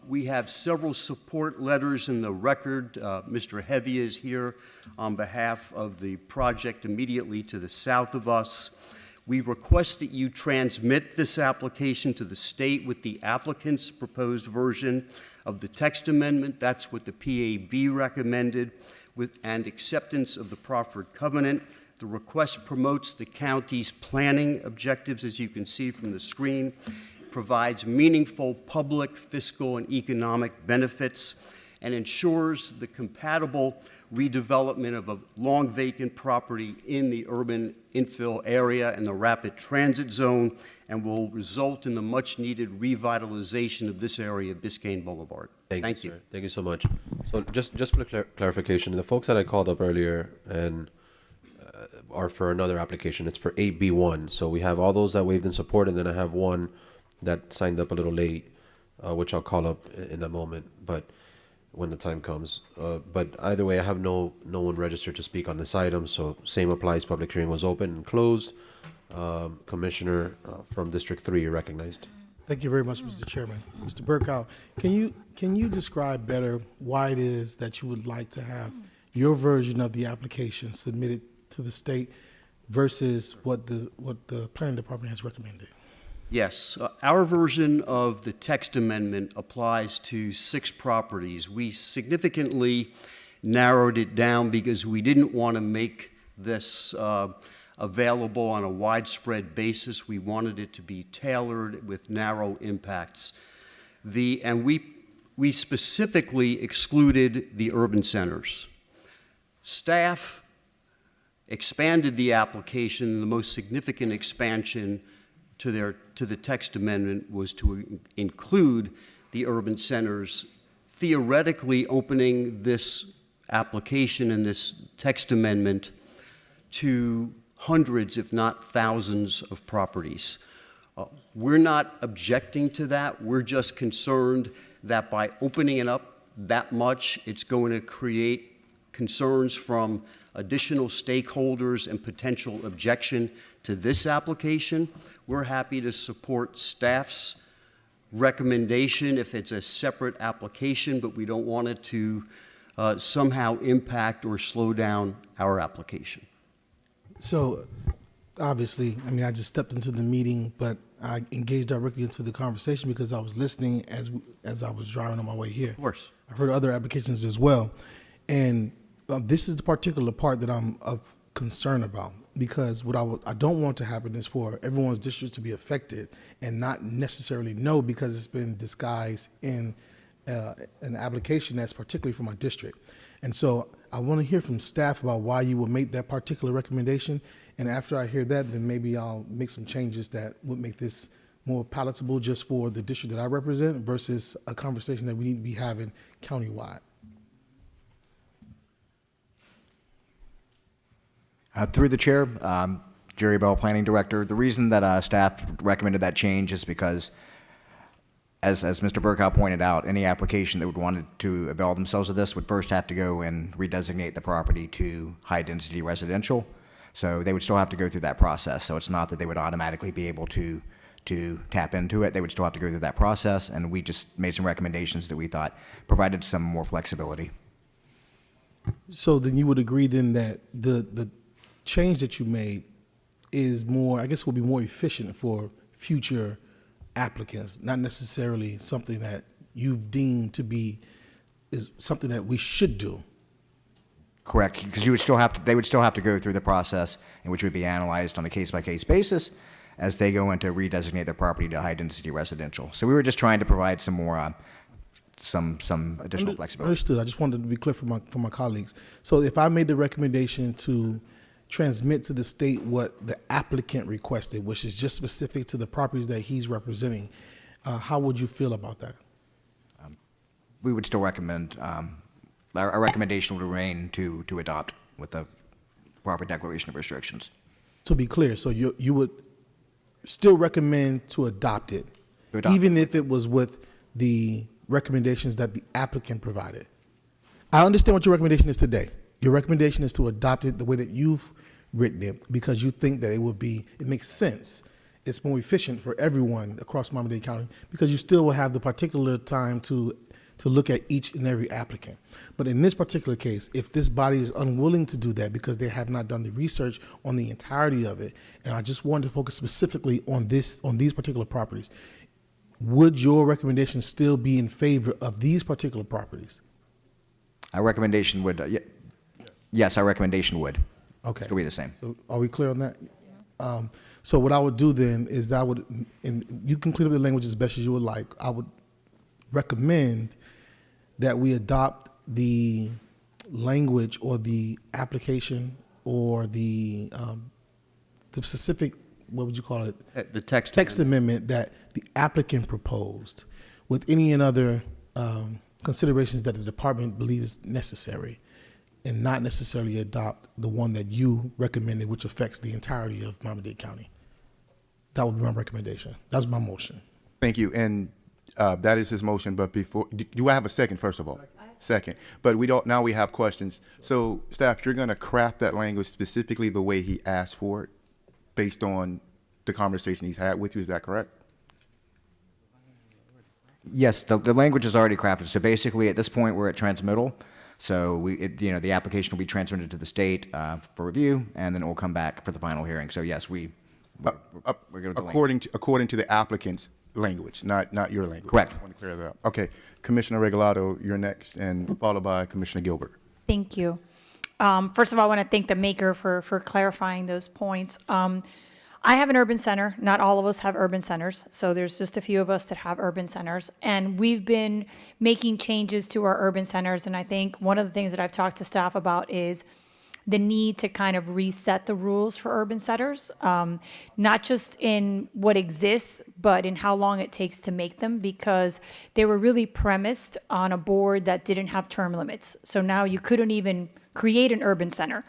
We have several support letters in the record. Mr. Heavy is here on behalf of the project immediately to the south of us. We request that you transmit this application to the state with the applicant's proposed version of the text amendment. That's what the PAB recommended, and acceptance of the proffered covenant. The request promotes the county's planning objectives, as you can see from the screen, provides meaningful public, fiscal, and economic benefits, and ensures the compatible redevelopment of a long vacant property in the urban infill area and the rapid transit zone, and will result in the much-needed revitalization of this area of Biscayne Boulevard. Thank you. Sir. Thank you so much. So just for clarification, the folks that I called up earlier and are for another application, it's for 8B1. So we have all those that waved in support, and then I have one that signed up a little late, which I'll call up in a moment, but when the time comes. But either way, I have no one registered to speak on this item, so same applies. Public hearing was open and closed. Commissioner from District 3, you're recognized. Thank you very much, Mr. Chairman. Mr. Burkow, can you describe better why it is that you would like to have your version of the application submitted to the state versus what the planning department has recommended? Yes, our version of the text amendment applies to 6 properties. We significantly narrowed it down because we didn't want to make this available on a widespread basis. We wanted it to be tailored with narrow impacts. And we specifically excluded the urban centers. Staff expanded the application. The most significant expansion to the text amendment was to include the urban centers, theoretically opening this application and this text amendment to hundreds, if not thousands, of properties. We're not objecting to that. We're just concerned that by opening it up that much, it's going to create concerns from additional stakeholders and potential objection to this application. We're happy to support staff's recommendation if it's a separate application, but we don't want it to somehow impact or slow down our application. So, obviously, I mean, I just stepped into the meeting, but I engaged directly into the conversation because I was listening as I was driving on my way here. Of course. I've heard other applications as well. And this is the particular part that I'm of concern about, because what I don't want to happen is for everyone's district to be affected and not necessarily know because it's been disguised in an application that's particularly for my district. And so I want to hear from staff about why you will make that particular recommendation. And after I hear that, then maybe I'll make some changes that would make this more palatable just for the district that I represent versus a conversation that we need to be having countywide. Through the chair, Jerry Bell, Planning Director. The reason that staff recommended that change is because, as Mr. Burkow pointed out, any application that would want to avail themselves of this would first have to go and redesignate the property to high-density residential. So they would still have to go through that process. So it's not that they would automatically be able to tap into it. They would still have to go through that process, and we just made some recommendations that we thought provided some more flexibility. So then you would agree then that the change that you made is more, I guess, will be more efficient for future applicants, not necessarily something that you've deemed to be is something that we should do. Correct, because they would still have to go through the process, in which would be analyzed on a case-by-case basis as they go in to redesignate their property to high-density residential. So we were just trying to provide some more, some additional flexibility. Understood. I just wanted to be clear for my colleagues. So if I made the recommendation to transmit to the state what the applicant requested, which is just specific to the properties that he's representing, how would you feel about that? We would still recommend, our recommendation would remain to adopt with the proper declaration of restrictions. To be clear, so you would still recommend to adopt it, even if it was with the recommendations that the applicant provided. I understand what your recommendation is today. Your recommendation is to adopt it the way that you've written it because you think that it makes sense. It's more efficient for everyone across Miami-Dade County because you still will have the particular time to to look at each and every applicant. But in this particular case, if this body is unwilling to do that because they have not done the research on the entirety of it, and I just wanted to focus specifically on these particular properties, would your recommendation still be in favor of these particular properties? Our recommendation would, yes, our recommendation would. Okay. It'll be the same. So are we clear on that? So what I would do then is that I would, and you can clean up the language as best as you would like. I would recommend that we adopt the language or the application or the specific, what would you call it? The text amendment that the applicant proposed with any and other considerations that the department believes necessary, and not necessarily adopt the one that you recommended, which affects the entirety of Miami-Dade County. That would be my recommendation. That's my motion. Thank you. And that is his motion, but before, do I have a second, first of all? Second. But now we have questions. So staff, you're going to craft that language specifically the way he asked for it, based on the conversation he's had with you, is that correct? Yes, the language is already crafted. So basically, at this point, we're at transmittal. So the application will be transmitted to the state for review, and then it will come back for the final hearing. So yes, we're good with the language. According to the applicant's language, not your language. Correct. I want to clear that up. Okay, Commissioner Regalado, you're next, and followed by Commissioner Gilbert. Thank you. First of all, I want to thank the maker for clarifying those points. I have an urban center. Not all of us have urban centers, so there's just a few of us that have urban centers. And we've been making changes to our urban centers, and I think one of the things that I've talked to staff about is the need to kind of reset the rules for urban centers, not just in what exists, but in how long it takes to make them, because they were really premised on a board that didn't have term limits. So now you couldn't even create an urban center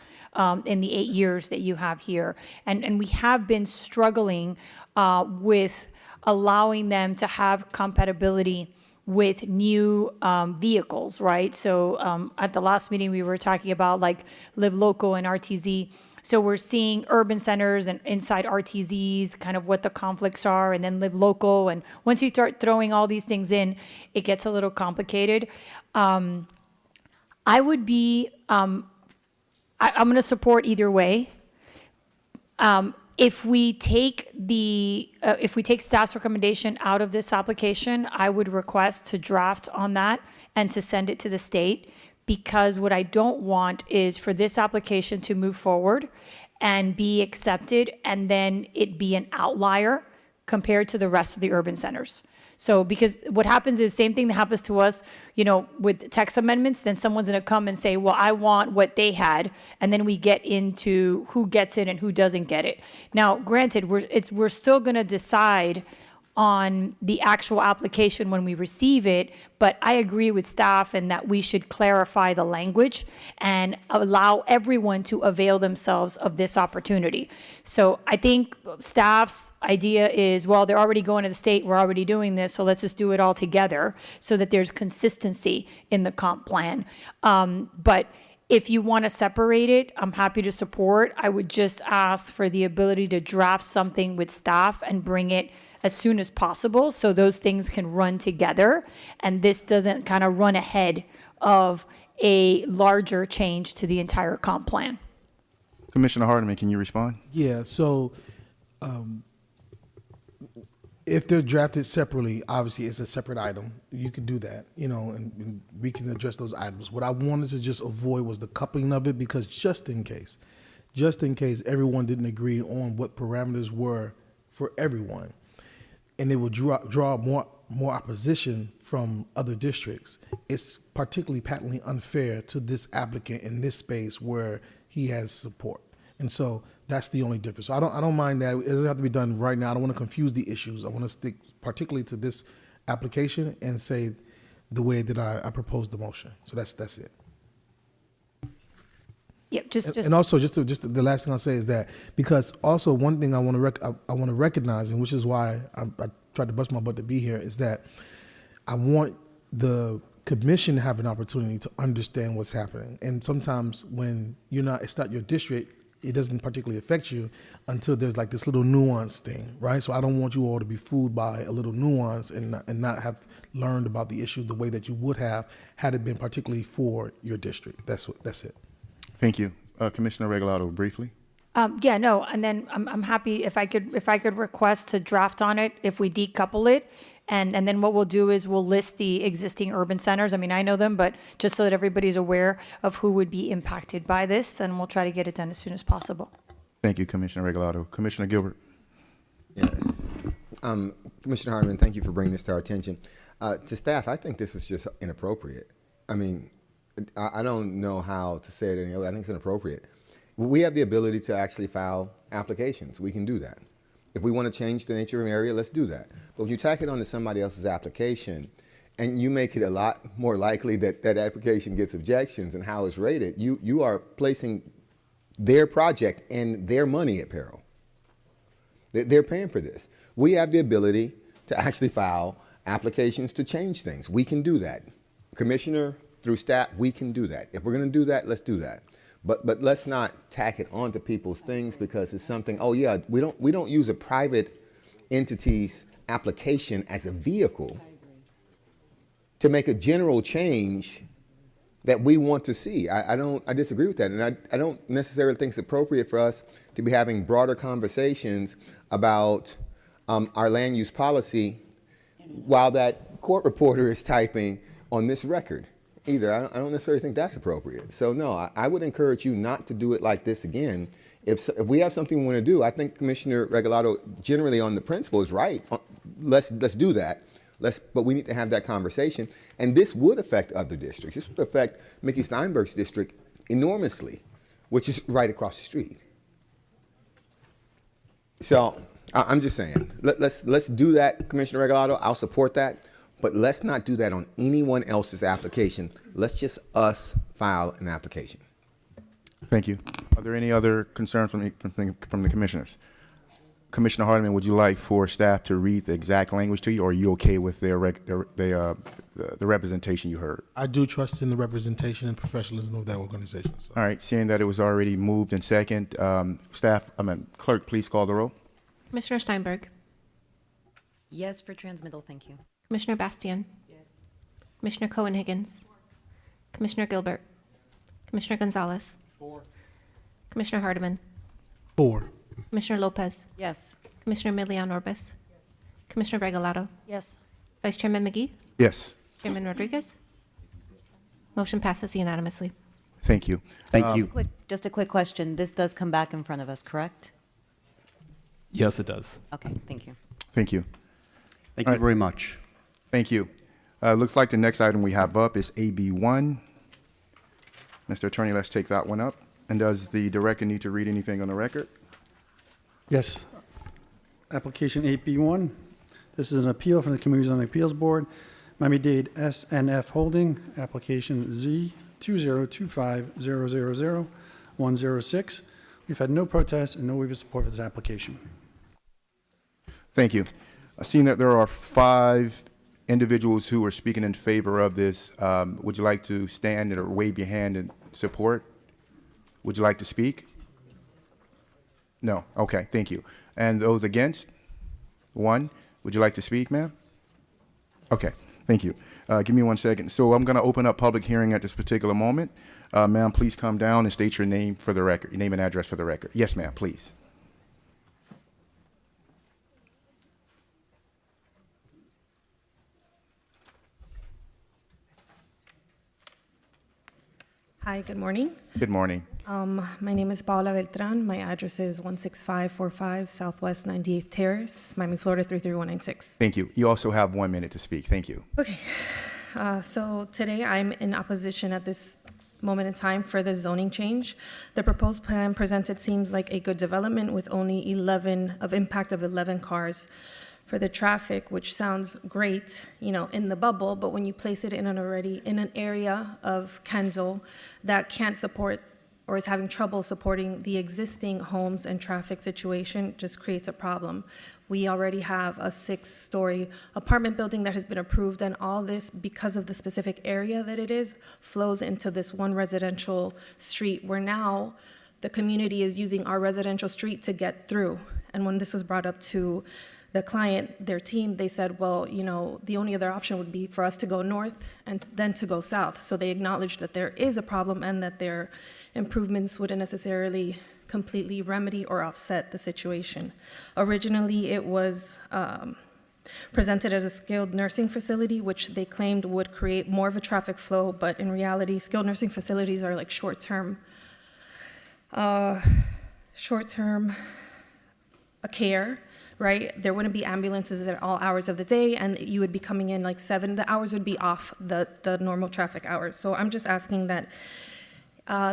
in the 8 years that you have here. And we have been struggling with allowing them to have compatibility with new vehicles, right? So at the last meeting, we were talking about like Live Local and RTZ. So we're seeing urban centers and inside RTZs, kind of what the conflicts are, and then Live Local. And once you start throwing all these things in, it gets a little complicated. I would be, I'm going to support either way. If we take staff's recommendation out of this application, I would request to draft on that and to send it to the state, because what I don't want is for this application to move forward and be accepted and then it be an outlier compared to the rest of the urban centers. So because what happens is same thing that happens to us, with text amendments, then someone's going to come and say, well, I want what they had. And then we get into who gets it and who doesn't get it. Now, granted, we're still going to decide on the actual application when we receive it, but I agree with staff in that we should clarify the language and allow everyone to avail themselves of this opportunity. So I think staff's idea is, well, they're already going to the state, we're already doing this, so let's just do it all together so that there's consistency in the comp plan. But if you want to separate it, I'm happy to support. I would just ask for the ability to draft something with staff and bring it as soon as possible so those things can run together and this doesn't kind of run ahead of a larger change to the entire comp plan. Commissioner Hardiman, can you respond? Yeah, so if they're drafted separately, obviously it's a separate item. You can do that, and we can address those items. What I wanted to just avoid was the coupling of it, because just in case everyone didn't agree on what parameters were for everyone, and it will draw more opposition from other districts, it's particularly patently unfair to this applicant in this space where he has support. And so that's the only difference. So I don't mind that. It doesn't have to be done right now. I don't want to confuse the issues. I want to stick particularly to this application and say the way that I proposed the motion. So that's it. Yeah, And also, just the last thing I'll say is that, because also one thing I want to recognize, and which is why I tried to bust my butt to be here, is that I want the commission to have an opportunity to understand what's happening. And sometimes when it's not your district, it doesn't particularly affect you until there's like this little nuance thing, right? So I don't want you all to be fooled by a little nuance and not have learned about the issue the way that you would have had it been particularly for your district. That's it. Thank you. Commissioner Regalado, briefly. Yeah, no, and then I'm happy if I could request to draft on it if we decouple it. And then what we'll do is we'll list the existing urban centers. I mean, I know them, but just so that everybody's aware of who would be impacted by this, and we'll try to get it done as soon as possible. Thank you, Commissioner Regalado. Commissioner Gilbert. Yeah. Commissioner Hardeman, thank you for bringing this to our attention. To staff, I think this was just inappropriate. I mean, I don't know how to say it any other. I think it's inappropriate. We have the ability to actually file applications. We can do that. If we want to change the nature of an area, let's do that. But when you tack it onto somebody else's application and you make it a lot more likely that that application gets objections and how it's rated, you are placing their project and their money at peril. They're paying for this. We have the ability to actually file applications to change things. We can do that. Commissioner, through staff, we can do that. If we're going to do that, let's do that. But let's not tack it onto people's things because it's something, oh yeah, we don't use a private entity's application as a vehicle to make a general change that we want to see. I disagree with that. And I don't necessarily think it's appropriate for us to be having broader conversations about our land use policy while that court reporter is typing on this record. Either. I don't necessarily think that's appropriate. So no, I would encourage you not to do it like this again. If we have something we want to do, I think Commissioner Regalado generally on the principle is right. Let's do that. But we need to have that conversation. And this would affect other districts. This would affect Mickey Steinberg's district enormously, which is right across the street. So I'm just saying, let's do that, Commissioner Regalado. I'll support that. But let's not do that on anyone else's application. Let's just us file an application. Thank you. Are there any other concerns from the commissioners? Commissioner Hardeman, would you like for staff to read the exact language to you, or are you okay with the representation you heard? I do trust in the representation and professionalism of that organization. So. All right. Seeing that it was already moved and second, clerk, please call the roll. Commissioner Steinberg. Yes for transmittal, thank you. Commissioner Bastian. Yes. Commissioner Cohen-Higgins. Commissioner Gilbert. Commissioner Gonzalez. 4. Commissioner Hardeman. 4. Commissioner Lopez. Yes. Commissioner Milian Orbis. Commissioner Regalado. Yes. Vice Chairman McGee. Yes. Chairman Rodriguez. Motion passes unanimously. Thank you. Thank you. Just a quick question. This does come back in front of us, correct? Yes, it does. Okay, thank you. Thank you. Thank you very much. Thank you. Looks like the next item we have up is AB1. Mr. Attorney, let's take that one up. And does the director need to read anything on the record? Yes. Application 8B1. This is an appeal from the Community Zoning Appeals Board. Miami-Dade SNF Holding, application Z20250000106. We've had no protests and no waiver of support for this application. Thank you. Seeing that there are 5 individuals who are speaking in favor of this, would you like to stand or wave your hand in support? Would you like to speak? No. Okay. Thank you. And those against? 1. Would you like to speak, ma'am? Okay. Thank you. Give me 1 second. So I'm going to open up public hearing at this particular moment. Ma'am, please come down and state your name for the record, your name and address for the record. Yes, ma'am, please. Hi, good morning. Good morning. My name is Paula Beltran. My address is 16545 Southwest 98th Terrace, Miami, Florida 33196. Thank you. You also have 1 minute to speak. Thank you. Okay. So today I'm in opposition at this moment in time for the zoning change. The proposed plan presented seems like a good development with only 11 impact of 11 cars for the traffic, which sounds great, in the bubble, but when you place it in an area of Kendall that can't support or is having trouble supporting the existing homes and traffic situation, just creates a problem. We already have a 6-story apartment building that has been approved, and all this, because of the specific area that it is, flows into this one residential street where now the community is using our residential street to get through. And when this was brought up to the client, their team, they said, well, you know, the only other option would be for us to go north and then to go south. So they acknowledged that there is a problem and that their improvements wouldn't necessarily completely remedy or offset the situation. Originally, it was presented as a skilled nursing facility, which they claimed would create more of a traffic flow, but in reality, skilled nursing facilities are like short-term care, right? There wouldn't be ambulances at all hours of the day, and you would be coming in like 7. The hours would be off the normal traffic hours. So I'm just asking that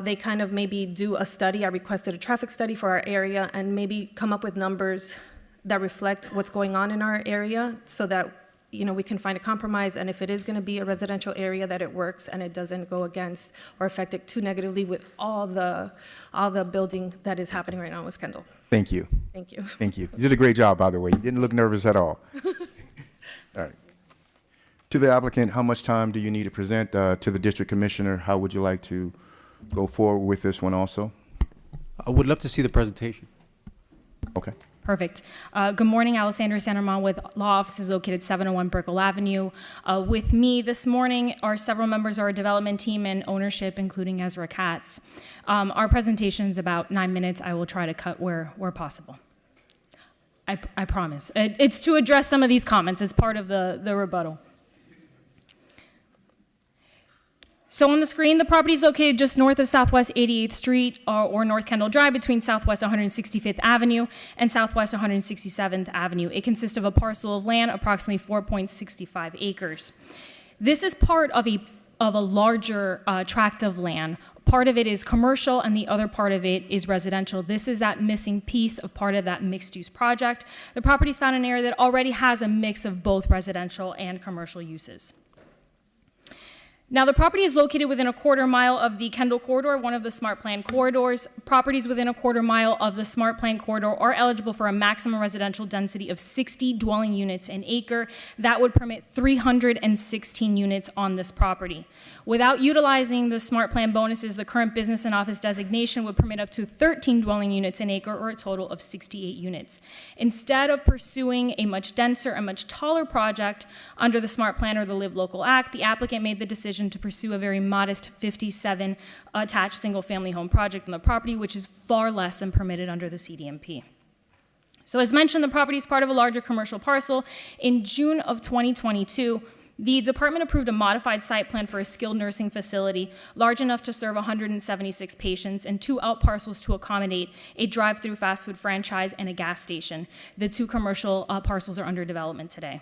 they kind of maybe do a study. I requested a traffic study for our area and maybe come up with numbers that reflect what's going on in our area so that, you know, we can find a compromise. And if it is going to be a residential area, that it works and it doesn't go against or affect it too negatively with all the building that is happening right now in West Kendall. Thank you. Thank you. Thank you. You did a great job, by the way. You didn't look nervous at all. All right. To the applicant, how much time do you need to present to the district commissioner? How would you like to go forward with this one also? I would love to see the presentation. Okay. Perfect. Good morning, Alessandra Sanderman with law offices located 701 Brickell Avenue. With me this morning are several members of our development team and ownership, including Ezra Katz. Our presentation is about 9 minutes. I will try to cut where possible. I promise. It's to address some of these comments. It's part of the rebuttal. So on the screen, the property is located just north of Southwest 88th Street or North Kendall Drive between Southwest 165th Avenue and Southwest 167th Avenue. It consists of a parcel of land, approximately 4.65 acres. This is part of a larger tract of land. Part of it is commercial and the other part of it is residential. This is that missing piece of part of that mixed-use project. The property is found in an area that already has a mix of both residential and commercial uses. Now, the property is located within a quarter mile of the Kendall Corridor, one of the Smart Plan corridors. Properties within a quarter mile of the Smart Plan corridor are eligible for a maximum residential density of 60 dwelling units an acre. That would permit 316 units on this property. Without utilizing the Smart Plan bonuses, the current business and office designation would permit up to 13 dwelling units an acre, or a total of 68 units. Instead of pursuing a much denser and much taller project under the Smart Plan or the Live Local Act, the applicant made the decision to pursue a very modest 57 attached single-family home project on the property, which is far less than permitted under the CDMP. So as mentioned, the property is part of a larger commercial parcel. In June of 2022, the department approved a modified site plan for a skilled nursing facility large enough to serve 176 patients and 2 out parcels to accommodate a drive-through fast food franchise and a gas station. The 2 commercial parcels are under development today.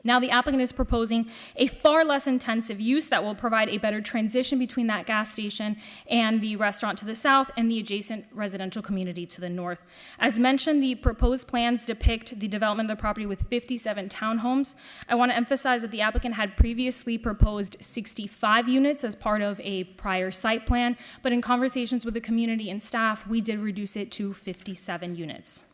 Now, the applicant is proposing a far less intensive use that will provide a better transition between that gas station and the restaurant to the south and the adjacent residential community to the north. As mentioned, the proposed plans depict the development of the property with 57 townhomes. I want to emphasize that the applicant had previously proposed 65 units as part of a prior site plan, but in conversations with the community and staff, we did reduce it to 57 units.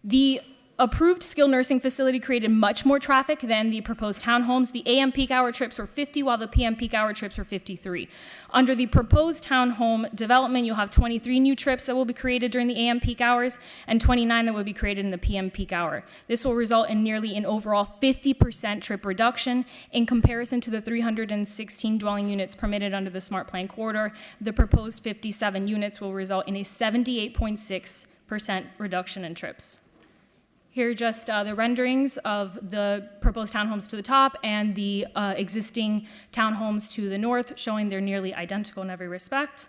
The approved skilled nursing facility created much more traffic than the proposed townhomes. The AM peak hour trips were 50, while the PM peak hour trips were 53. Under the proposed townhome development, you'll have 23 new trips that will be created during the AM peak hours and 29 that will be created in the PM peak hour. This will result in nearly an overall 50% trip reduction in comparison to the 316 dwelling units permitted under the Smart Plan corridor. The proposed 57 units will result in a 78.6% reduction in trips. Here are just the renderings of the proposed townhomes to the top and the existing townhomes to the north, showing they're nearly identical in every respect.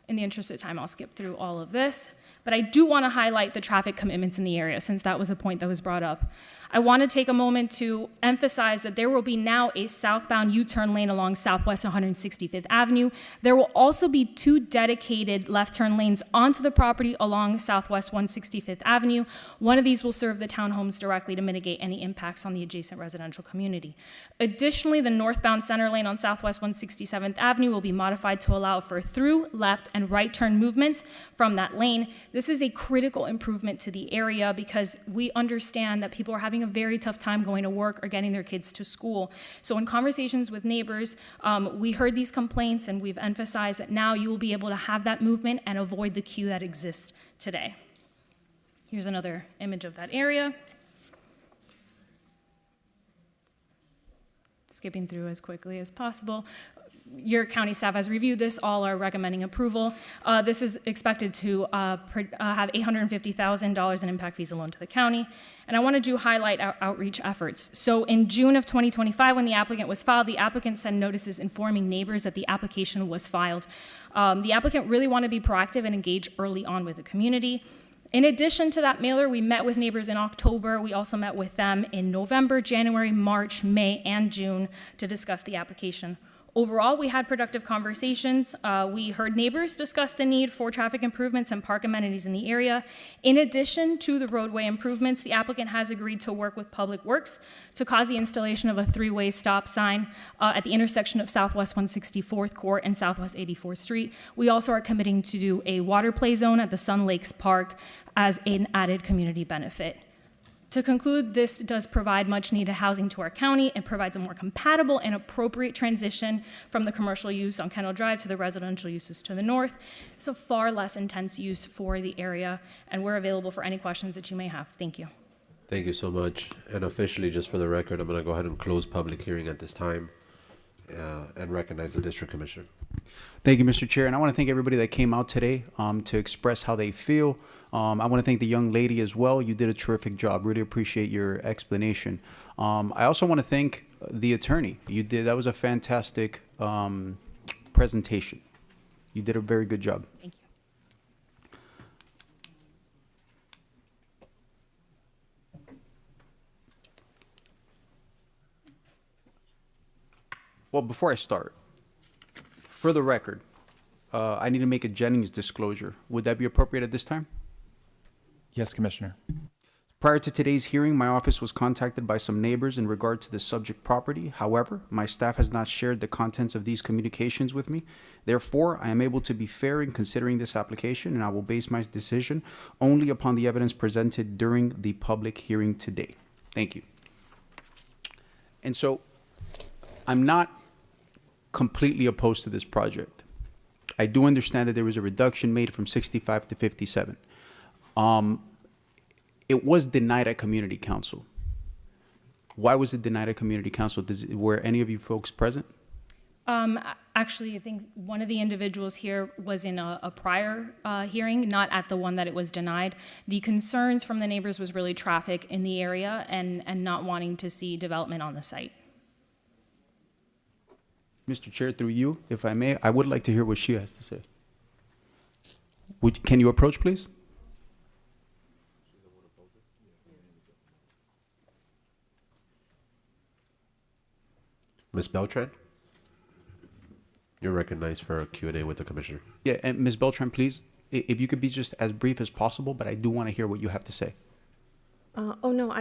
In the interest of time, I'll skip through all of this. But I do want to highlight the traffic commitments in the area, since that was a point that was brought up. I want to take a moment to emphasize that there will be now a southbound U-turn lane along Southwest 165th Avenue. There will also be 2 dedicated left turn lanes onto the property along Southwest 165th Avenue. One of these will serve the townhomes directly to mitigate any impacts on the adjacent residential community. Additionally, the northbound center lane on Southwest 167th Avenue will be modified to allow for through, left, and right turn movements from that lane. This is a critical improvement to the area because we understand that people are having having a very tough time going to work or getting their kids to school. So in conversations with neighbors, we heard these complaints, and we've emphasized that now you will be able to have that movement and avoid the queue that exists today. Here's another image of that area. Skipping through as quickly as possible. Your county staff has reviewed this. All are recommending approval. This is expected to have $850,000 in impact fees alone to the county. And I want to highlight our outreach efforts. So in June of 2025, when the applicant was filed, the applicant sent notices informing neighbors that the application was filed. The applicant really wanted to be proactive and engage early on with the community. In addition to that mailer, we met with neighbors in October. We also met with them in November, January, March, May, and June to discuss the application. Overall, we had productive conversations. We heard neighbors discuss the need for traffic improvements and park amenities in the area. In addition to the roadway improvements, the applicant has agreed to work with Public Works to cause the installation of a three-way stop sign at the intersection of Southwest 164th Court and Southwest 84th Street. We also are committing to do a water play zone at the Sun Lakes Park as an added community benefit. To conclude, this does provide much needed housing to our county. It provides a more compatible and appropriate transition from the commercial use on Kendall Drive to the residential uses to the north. It's a far less intense use for the area, and we're available for any questions that you may have. Thank you. Thank you so much. And officially, just for the record, I'm going to go ahead and close public hearing at this time and recognize the district commissioner. Thank you, Mr. Chair. And I want to thank everybody that came out today to express how they feel. I want to thank the young lady as well. You did a terrific job. Really appreciate your explanation. I also want to thank the attorney. That was a fantastic presentation. You did a very good job. Thank you. Well, before I start, for the record, I need to make a Jennings disclosure. Would that be appropriate at this time? Yes, Commissioner. Prior to today's hearing, my office was contacted by some neighbors in regard to the subject property. However, my staff has not shared the contents of these communications with me. Therefore, I am able to be fair in considering this application, and I will base my decision only upon the evidence presented during the public hearing today. Thank you. And so, I'm not completely opposed to this project. I do understand that there was a reduction made from 65 to 57. It was denied at community council. Why was it denied at community council? Were any of you folks present? Actually, I think one of the individuals here was in a prior hearing, not at the one that it was denied. The concerns from the neighbors was really traffic in the area and not wanting to see development on the site. Mr. Chair, through you, if I may, I would like to hear what she has to say. Can you approach, please? Ms. Beltran, you're recognized for a Q&A with the commissioner. Yeah, and Ms. Beltran, please, if you could be just as brief as possible, but I do want to hear what you have to say. Oh, no,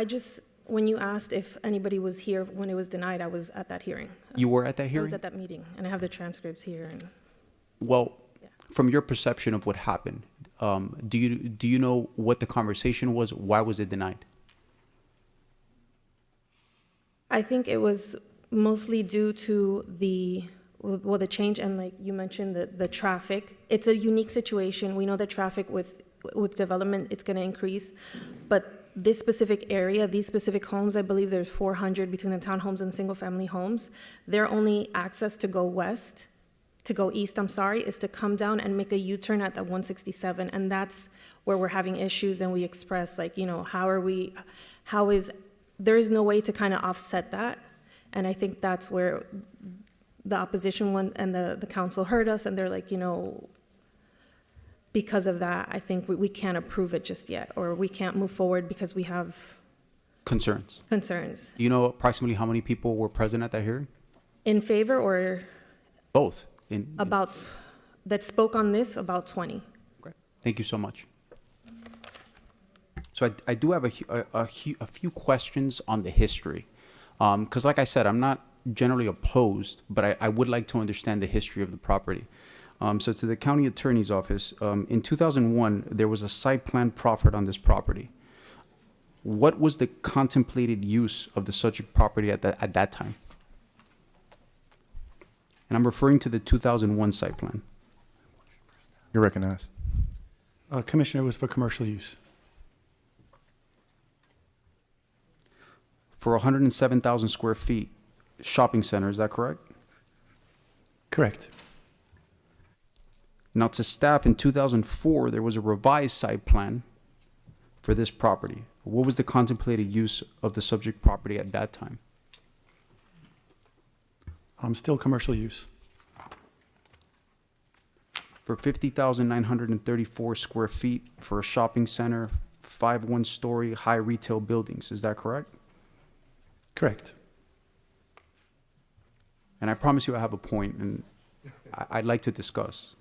when you asked if anybody was here when it was denied, I was at that hearing. You were at that I hearing? was at that meeting, and I have the transcripts here. And Well, from your perception of what happened, do you know what the conversation was? Why was it denied? I think it was mostly due to the change, and like you mentioned, the traffic. It's a unique situation. We know that traffic with development, it's going to increase, but this specific area, these specific homes, I believe there's 400 between the townhomes and single-family homes. Their only access to go east, is to come down and make a U-turn at that 167, and that's where we're having issues, and we express there is no way to kind of offset that, and I think that's where the opposition and the council heard us, and they're like, because of that, I think we can't approve it just yet, or we can't move forward because we have Concerns. concerns. Do you know approximately how many people were present at that hearing? In favor or Both. that spoke on this, about 20. Thank you so much. So I do have a few questions on the history. Because like I said, I'm not generally opposed, but I would like to understand the history of the property. So to the county attorney's office, in 2001, there was a site plan proffered on this property. what was the contemplated use of the subject property at that time? And I'm referring to the 2001 site plan. You're recognized. Commissioner, it was for commercial use. For 107,000 square feet shopping center, is that correct? Correct. Now, to staff, in 2004, there was a revised site plan for this property. What was the contemplated use of the subject property at that time? Still commercial use. For 50,934 square feet for a shopping center, 5 one-story high retail buildings, is that correct? Correct. And I promise you I have a point, and I'd like to discuss.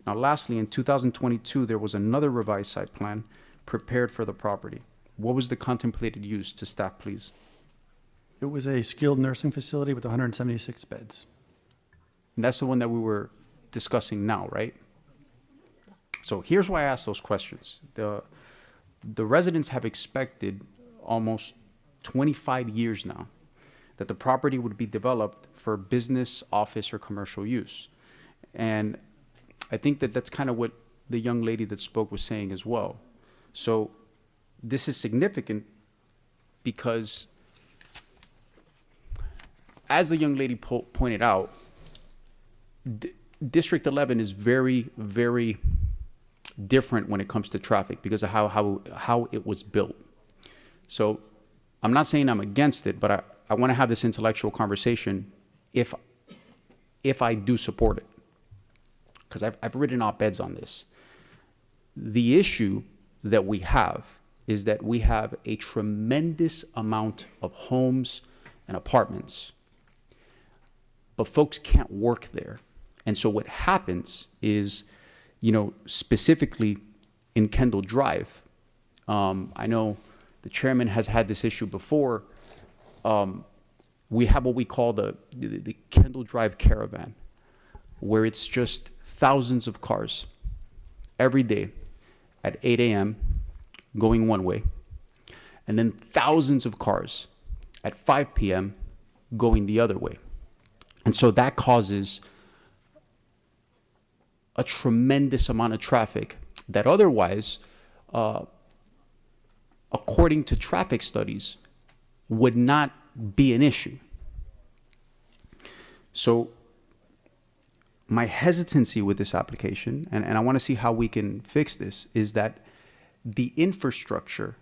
Now, lastly, in 2022, there was another revised site plan prepared for the property. What was the contemplated use to staff, please? It was a skilled nursing facility with 176 beds. And that's the one that we were discussing now, right? So here's why I asked those questions. The residents have expected almost 25 years now that the property would be developed for business, office, or commercial use. And I think that that's kind of what the young lady that spoke was saying as well. So this is significant because, as the young lady pointed out, District 11 is very, very different when it comes to traffic because of how it was built. So I'm not saying I'm against it, but I want to have this intellectual conversation if I do support it. Because I've written op-eds on this. The issue that we have is that we have a tremendous amount of homes and apartments, but folks can't work there. And so what happens is, specifically in Kendall Drive, I know the chairman has had this issue before. We have what we call the Kendall Drive Caravan, where it's just thousands of cars every day at 8 a.m. going one way, and then thousands of cars at 5 p.m. going the other way. And so that causes a tremendous amount of traffic that otherwise, according to traffic studies, would not be an issue. So my hesitancy with this application, and I want to see how we can fix this, is that the infrastructure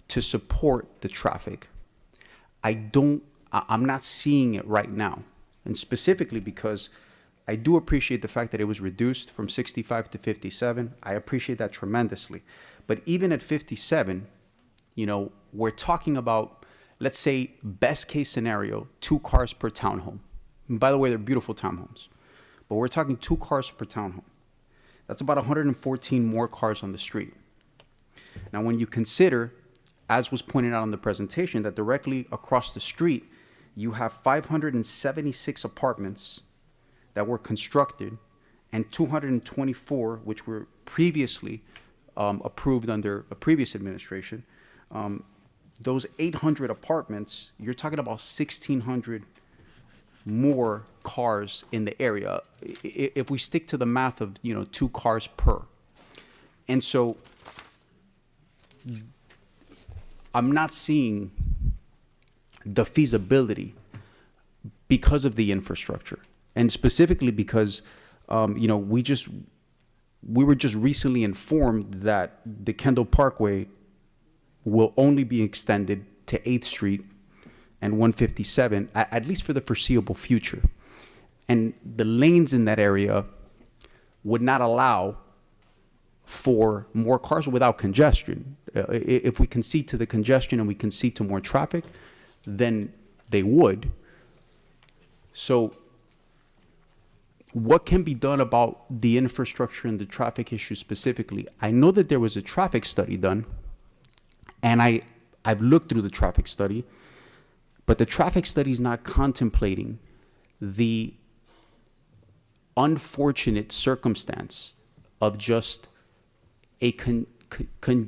to support the traffic, I'm not seeing it right now. And specifically because I do appreciate the fact that it was reduced from 65 to 57. I appreciate that tremendously. But even at 57, we're talking about, let's say, best case scenario, 2 cars per townhome. And by the way, they're beautiful townhomes. But we're talking 2 cars per townhome. That's about 114 more cars on the street. Now, when you consider, as was pointed out in the presentation, that directly across the street, you have 576 apartments that were constructed and 224, which were previously approved under a previous administration. Those 800 apartments, you're talking about 1,600 more cars in the area if we stick to the math of 2 cars per. And so I'm not seeing the feasibility because of the infrastructure, and specifically because we were just recently informed that the Kendall Parkway will only be extended to 8th Street and 157, at least for the foreseeable future. And the lanes in that area would not allow for more cars without congestion. If we concede to the congestion and we concede to more traffic, then they would. So what can be done about the infrastructure and the traffic issue specifically? I know that there was a traffic study done, and I've looked through the traffic study, but the traffic study is not contemplating the unfortunate circumstance of just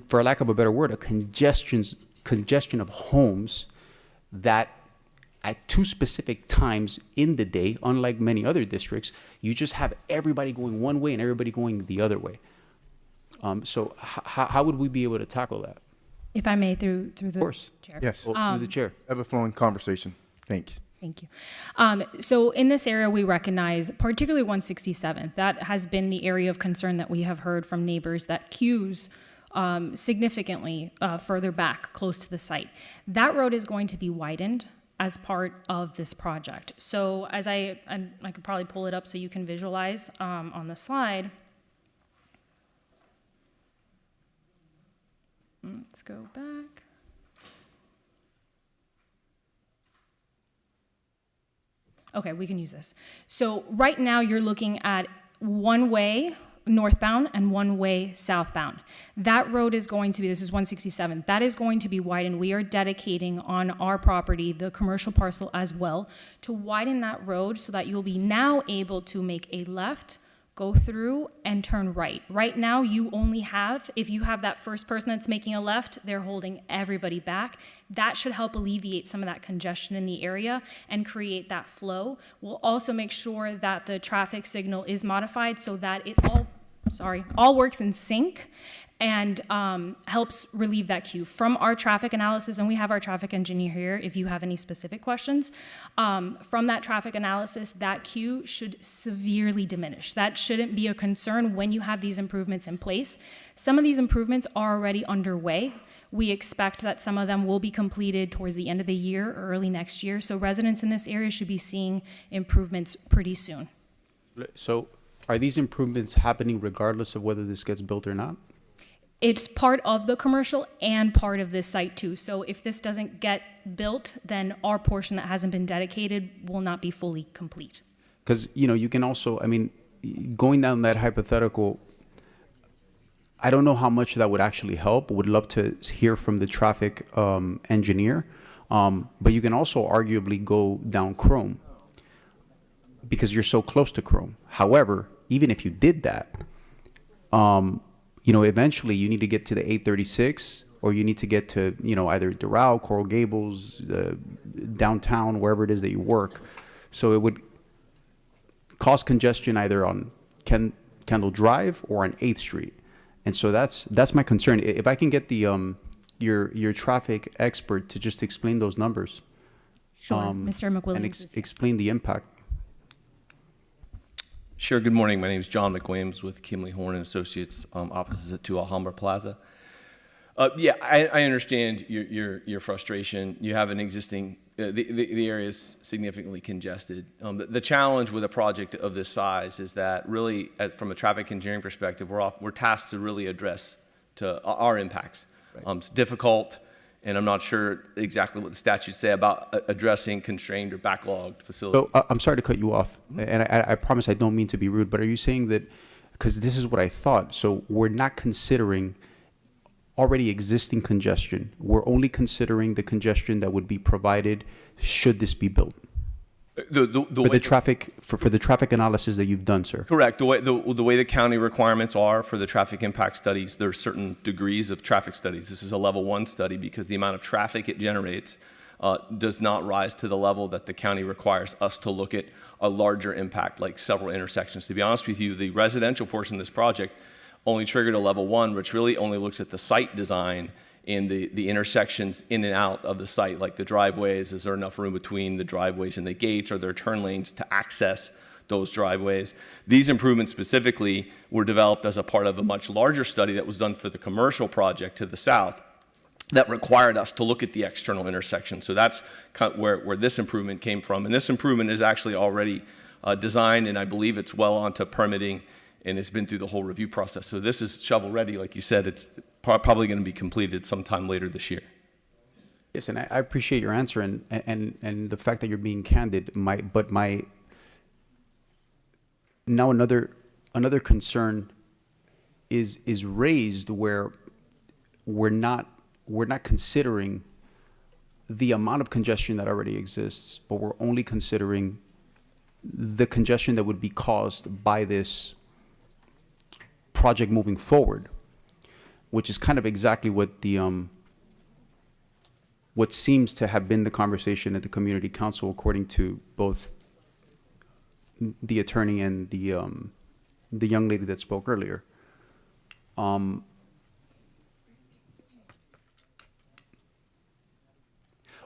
for lack of a better word, a congestion congestion of homes that at two specific times in the day, unlike many other districts, you just have everybody going one way and everybody going the other way. So how would we be able to tackle that? If I may, through the Of course. chair. Yes, Through the chair. ever-flowing conversation. Thanks. Thank you. So in this area, we recognize particularly 167th. That has been the area of concern that we have heard from neighbors, that queues significantly further back close to the site. That road is going to be widened as part of this project. So as I could probably pull it up so you can visualize on the slide. Let's go back. Okay, we can use this. So right now you're looking at one way northbound and one way southbound. That road is going to be, this is 167, that is going to be widened. We are dedicating on our property, the commercial parcel as well, to widen that road so that you'll be now able to make a left, go through and turn right. Right now, you only have, if you have that first person that's making a left, they're holding everybody back. That should help alleviate some of that congestion in the area and create that flow. We'll also make sure that the traffic signal is modified so that it all works in sync and helps relieve that queue. From our traffic analysis, and we have our traffic engineer here if you have any specific questions, from that traffic analysis, that queue should severely diminish. That shouldn't be a concern when you have these improvements in place. Some of these improvements are already underway. We expect that some of them will be completed towards the end of the year or early next year. So residents in this area should be seeing improvements pretty soon. So are these improvements happening regardless of whether this gets built or not? It's part of the commercial and part of this site too. So if this doesn't get built, then our portion that hasn't been dedicated will not be fully complete. Because, you can also, going down that hypothetical, I don't know how much that would actually help. Would love to hear from the traffic engineer. But you can also arguably go down Chrome because you're so close to Chrome. However, even if you did that, eventually you need to get to the 836 or you need to get to, either Doral, Coral Gables, downtown, wherever it is that you work. So it would cause congestion either on Kendall Drive or on 8th Street. And so that's my concern. If I can get the your traffic expert to just explain those numbers. Sure, Mr. McWilliams. And explain the impact. Sure. Good morning. My name is John McWilliams with Kimley Horn and Associates, offices at 2 Alhambra Plaza. I understand your frustration. You have an existing, the area is significantly congested. The challenge with a project of this size is that really, from a traffic engineering perspective, we're tasked to really address our impacts. Right. It's difficult, and I'm not sure exactly what the statutes say about addressing constrained or backlogged facilities. So I'm sorry to cut you off, and I promise I don't mean to be rude, but are you saying that, because this is what I thought, so we're not considering already existing congestion, we're only considering the congestion that would be provided should this be built? For the traffic analysis that you've done, sir. Correct. The way the county requirements are for the traffic impact studies, there's certain degrees of traffic studies. This is a level 1 study because the amount of traffic it generates does not rise to the level that the county requires us to look at a larger impact, like several intersections. To be honest with you, the residential portion of this project only triggered a level 1, which really only looks at the site design in the intersections in and out of the site, like the driveways. Is there enough room between the driveways and the gates? Are there turn lanes to access those driveways? These improvements specifically were developed as a part of a much larger study that was done for the commercial project to the south that required us to look at the external intersection. So that's kind of where this improvement came from. And this improvement is actually already designed, and I believe it's well onto permitting, and it's been through the whole review process. So this is shovel ready, like you said. It's probably going to be completed sometime later this year. Yes, and I appreciate your answer and the fact that you're being candid. But now another concern is raised where we're not considering the amount of congestion that already exists, but we're only considering the congestion that would be caused by this project moving forward, which is kind of exactly what the what seems to have been the conversation at the community council, according to both the attorney and the young lady that spoke earlier.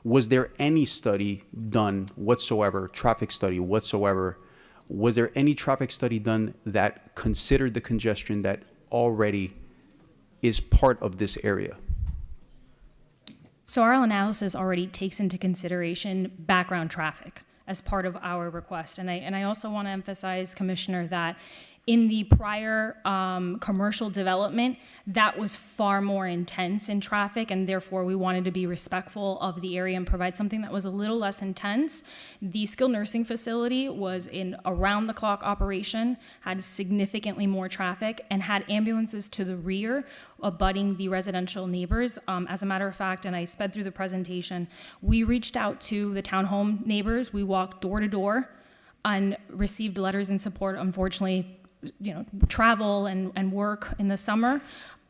Was there any study done whatsoever, traffic study whatsoever? Was there any traffic study done that considered the congestion that already is part of this area? So our analysis already takes into consideration background traffic as part of our request. And I also want to emphasize, Commissioner, that in the prior commercial development, that was far more intense in traffic, and therefore we wanted to be respectful of the area and provide something that was a little less intense. The skilled nursing facility was in around-the-clock operation, had significantly more traffic, and had ambulances to the rear abutting the residential neighbors. As a matter of fact, and I sped through the presentation, we reached out to the townhome neighbors. We walked door to door and received letters in support. Unfortunately, travel and work in the summer,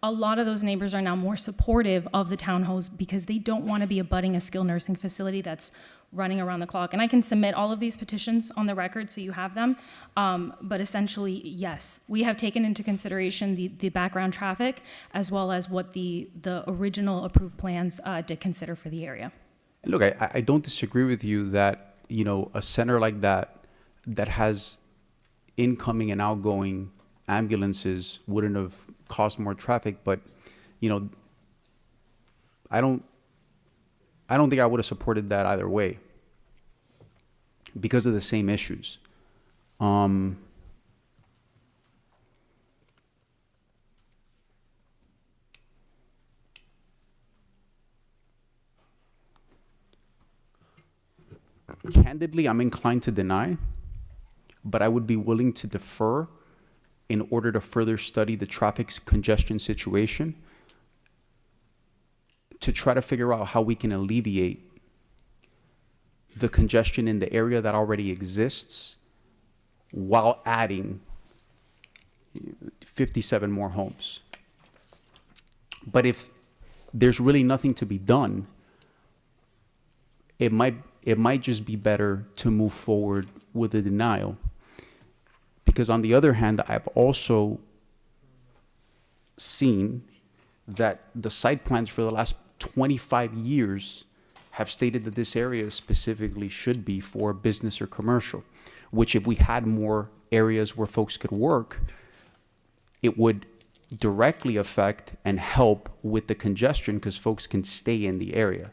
a lot of those neighbors are now more supportive of the townhomes because they don't want to be abutting a skilled nursing facility that's running around the clock. And I can submit all of these petitions on the record so you have them. But essentially, yes, we have taken into consideration the background traffic as well as what the original approved plans did consider for the area. Look, I don't disagree with you that, a center like that has incoming and outgoing ambulances wouldn't have caused more traffic, but I don't think I would have supported that either way because of the same issues. Candidly, I'm inclined to deny, but I would be willing to defer in order to further study the traffic congestion situation to try to figure out how we can alleviate the congestion in the area that already exists while adding 57 more homes. But if there's really nothing to be done, it might just be better to move forward with a denial. Because on the other hand, I've also seen that the site plans for the last 25 years have stated that this area specifically should be for business or commercial, which if we had more areas where folks could work, it would directly affect and help with the congestion because folks can stay in the area.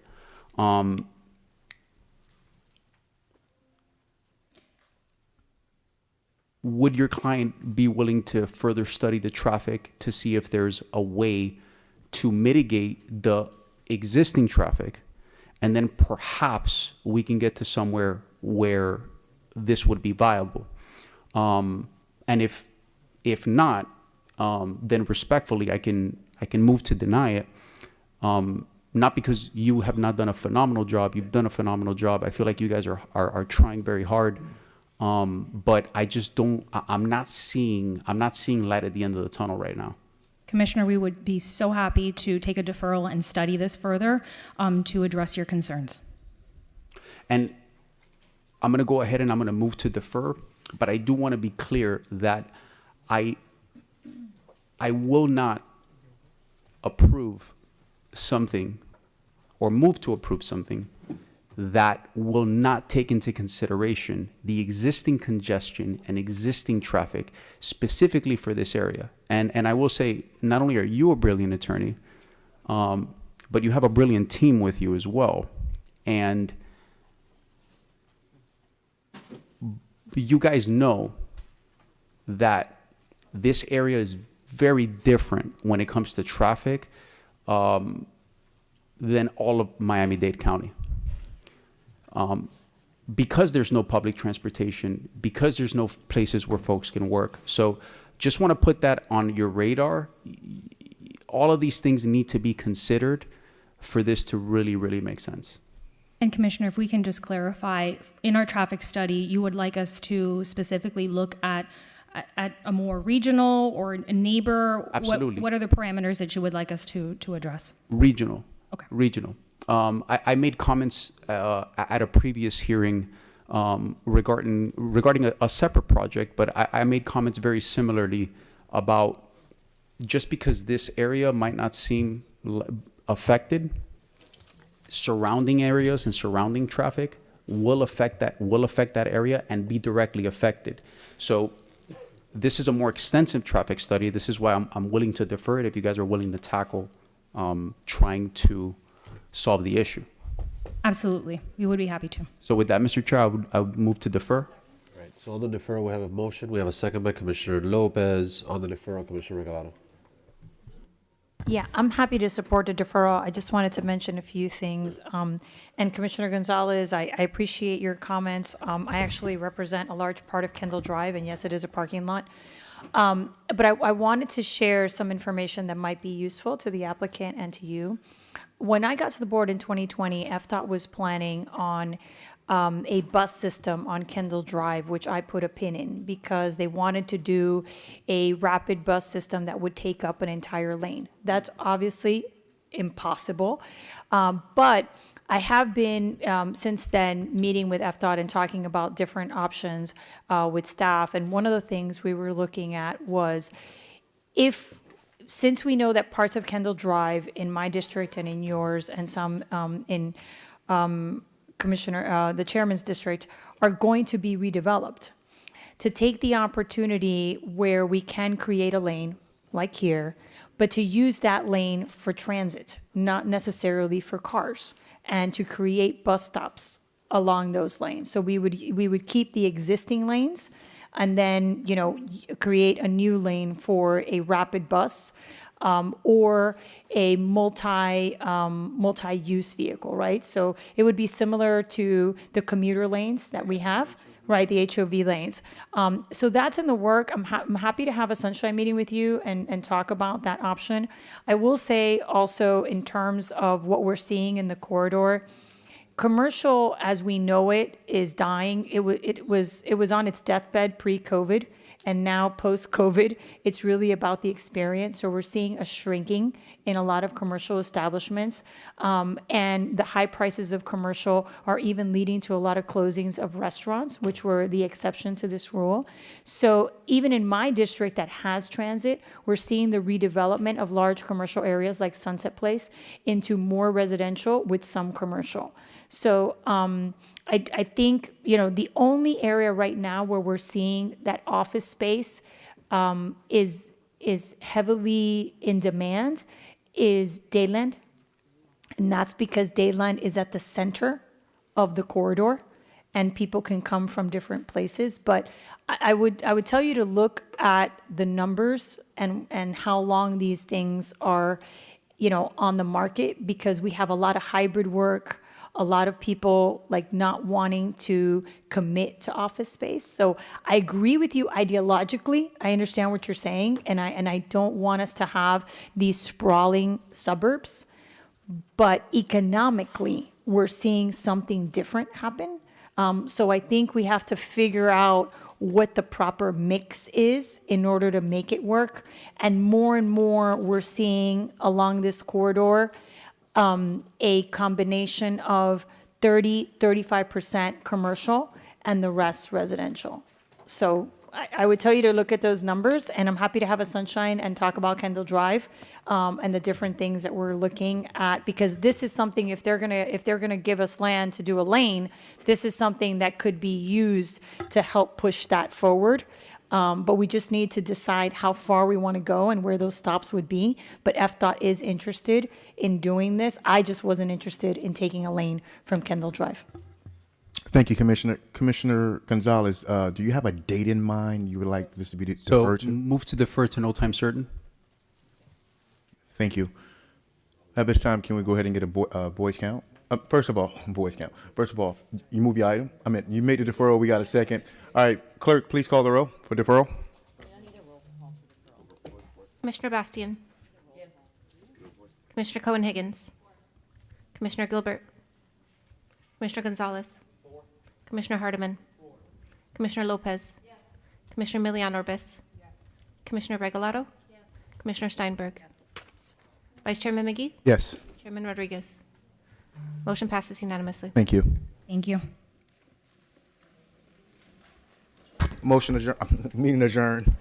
Would your client be willing to further study the traffic to see if there's a way to mitigate the existing traffic, and then perhaps we can get to somewhere where this would be viable? And if not, then respectfully, I can move to deny it. Not because you have not done a phenomenal job. You've done a phenomenal job. I feel like you guys are trying very hard. But I just don't, I'm not seeing light at the end of the tunnel right now. Commissioner, we would be so happy to take a deferral and study this further to address your concerns. And I'm going to go ahead and I'm going to move to defer, but I do want to be clear that I will not approve something or move to approve something that will not take into consideration the existing congestion and existing traffic specifically for this area. And I will say, not only are you a brilliant attorney, but you have a brilliant team with you as well. And you guys know that this area is very different when it comes to traffic than all of Miami-Dade County. Because there's no public transportation, because there's no places where folks can work. So just want to put that on your radar. All of these things need to be considered for this to really, really make sense. And Commissioner, if we can just clarify, in our traffic study, you would like us to specifically look at a more regional or a neighbor? Absolutely. What are the parameters that you would like us to address? Regional. Okay. Regional. I made comments at a previous hearing regarding a separate project, but I made comments very similarly about just because this area might not seem affected, surrounding areas and surrounding traffic will affect that area and be directly affected. So this is a more extensive traffic study. This is why I'm willing to defer it if you guys are willing to tackle trying to solve the issue. Absolutely. We would be happy to. So with that, Mr. Chair, I would move to defer. Right. So on the deferral, we have a motion. We have a second by Commissioner Lopez. On the deferral, Commissioner Regalado. Yeah, I'm happy to support the deferral. I just wanted to mention a few things. And Commissioner Gonzalez, I appreciate your comments. I actually represent a large part of Kendall Drive, and yes, it is a parking lot. But I wanted to share some information that might be useful to the applicant and to you. When I got to the board in 2020, FDOT was planning on a bus system on Kendall Drive, which I put a pin in because they wanted to do a rapid bus system that would take up an entire lane. That's obviously impossible. But I have been, since then, meeting with FDOT and talking about different options with staff. And one of the things we were looking at was since we know that parts of Kendall Drive in my district and in yours and some in the chairman's district are going to be redeveloped, to take the opportunity where we can create a lane like here, but to use that lane for transit, not necessarily for cars, and to create bus stops along those lanes. So we would keep the existing lanes and then, create a new lane for a rapid bus or a multi-use vehicle, right? So it would be similar to the commuter lanes that we have, right? The HOV lanes. So that's in the work. I'm happy to have a sunshine meeting with you and talk about that option. I will say also in terms of what we're seeing in the corridor, commercial as we know it is dying. It was on its deathbed pre-COVID, and now post-COVID, it's really about the experience. So we're seeing a shrinking in a lot of commercial establishments, and the high prices of commercial are even leading to a lot of closings of restaurants, which were the exception to this rule. So even in my district that has transit, we're seeing the redevelopment of large commercial areas like Sunset Place into more residential with some commercial. So I think, the only area right now where we're seeing that office space is heavily in demand is Dadeland. And that's because Dadeland is at the center of the corridor and people can come from different places. But I would tell you to look at the numbers and how long these things are, on the market, because we have a lot of hybrid work, a lot of people not wanting to commit to office space. So I agree with you ideologically. I understand what you're saying, and I don't want us to have these sprawling suburbs. But economically, we're seeing something different happen. So I think we have to figure out what the proper mix is in order to make it work. And more we're seeing along this corridor a combination of 35% commercial and the rest residential. So I would tell you to look at those numbers, and I'm happy to have a sunshine and talk about Kendall Drive and the different things that we're looking at, because this is something, if they're gonna give us land to do a lane, this is something that could be used to help push that forward. But we just need to decide how far we want to go and where those stops would be. But FDOT is interested in doing this. I just wasn't interested in taking a lane from Kendall Drive. Thank you, Commissioner. Commissioner Gonzalez, do you have a date in mind you would like this to be deferred to? Move to defer to no time certain. Thank you. At this time, can we go ahead and get a voice count? First of all, voice count. First of all, you move your item. You made the deferral. We got a second. All right, clerk, please call the roll for deferral. Commissioner Bastian. Yes. Commissioner Cohen-Higgins. Commissioner Gilbert. Commissioner Gonzalez. Commissioner Hardiman. Commissioner Lopez. Yes. Commissioner Milian-Orbis. Yes. Commissioner Regalado. Yes. Commissioner Steinberg. Vice Chairman McGee. Yes. Chairman Rodriguez. Motion passes unanimously. Thank you. Thank you. Motion adjourn, meeting adjourned.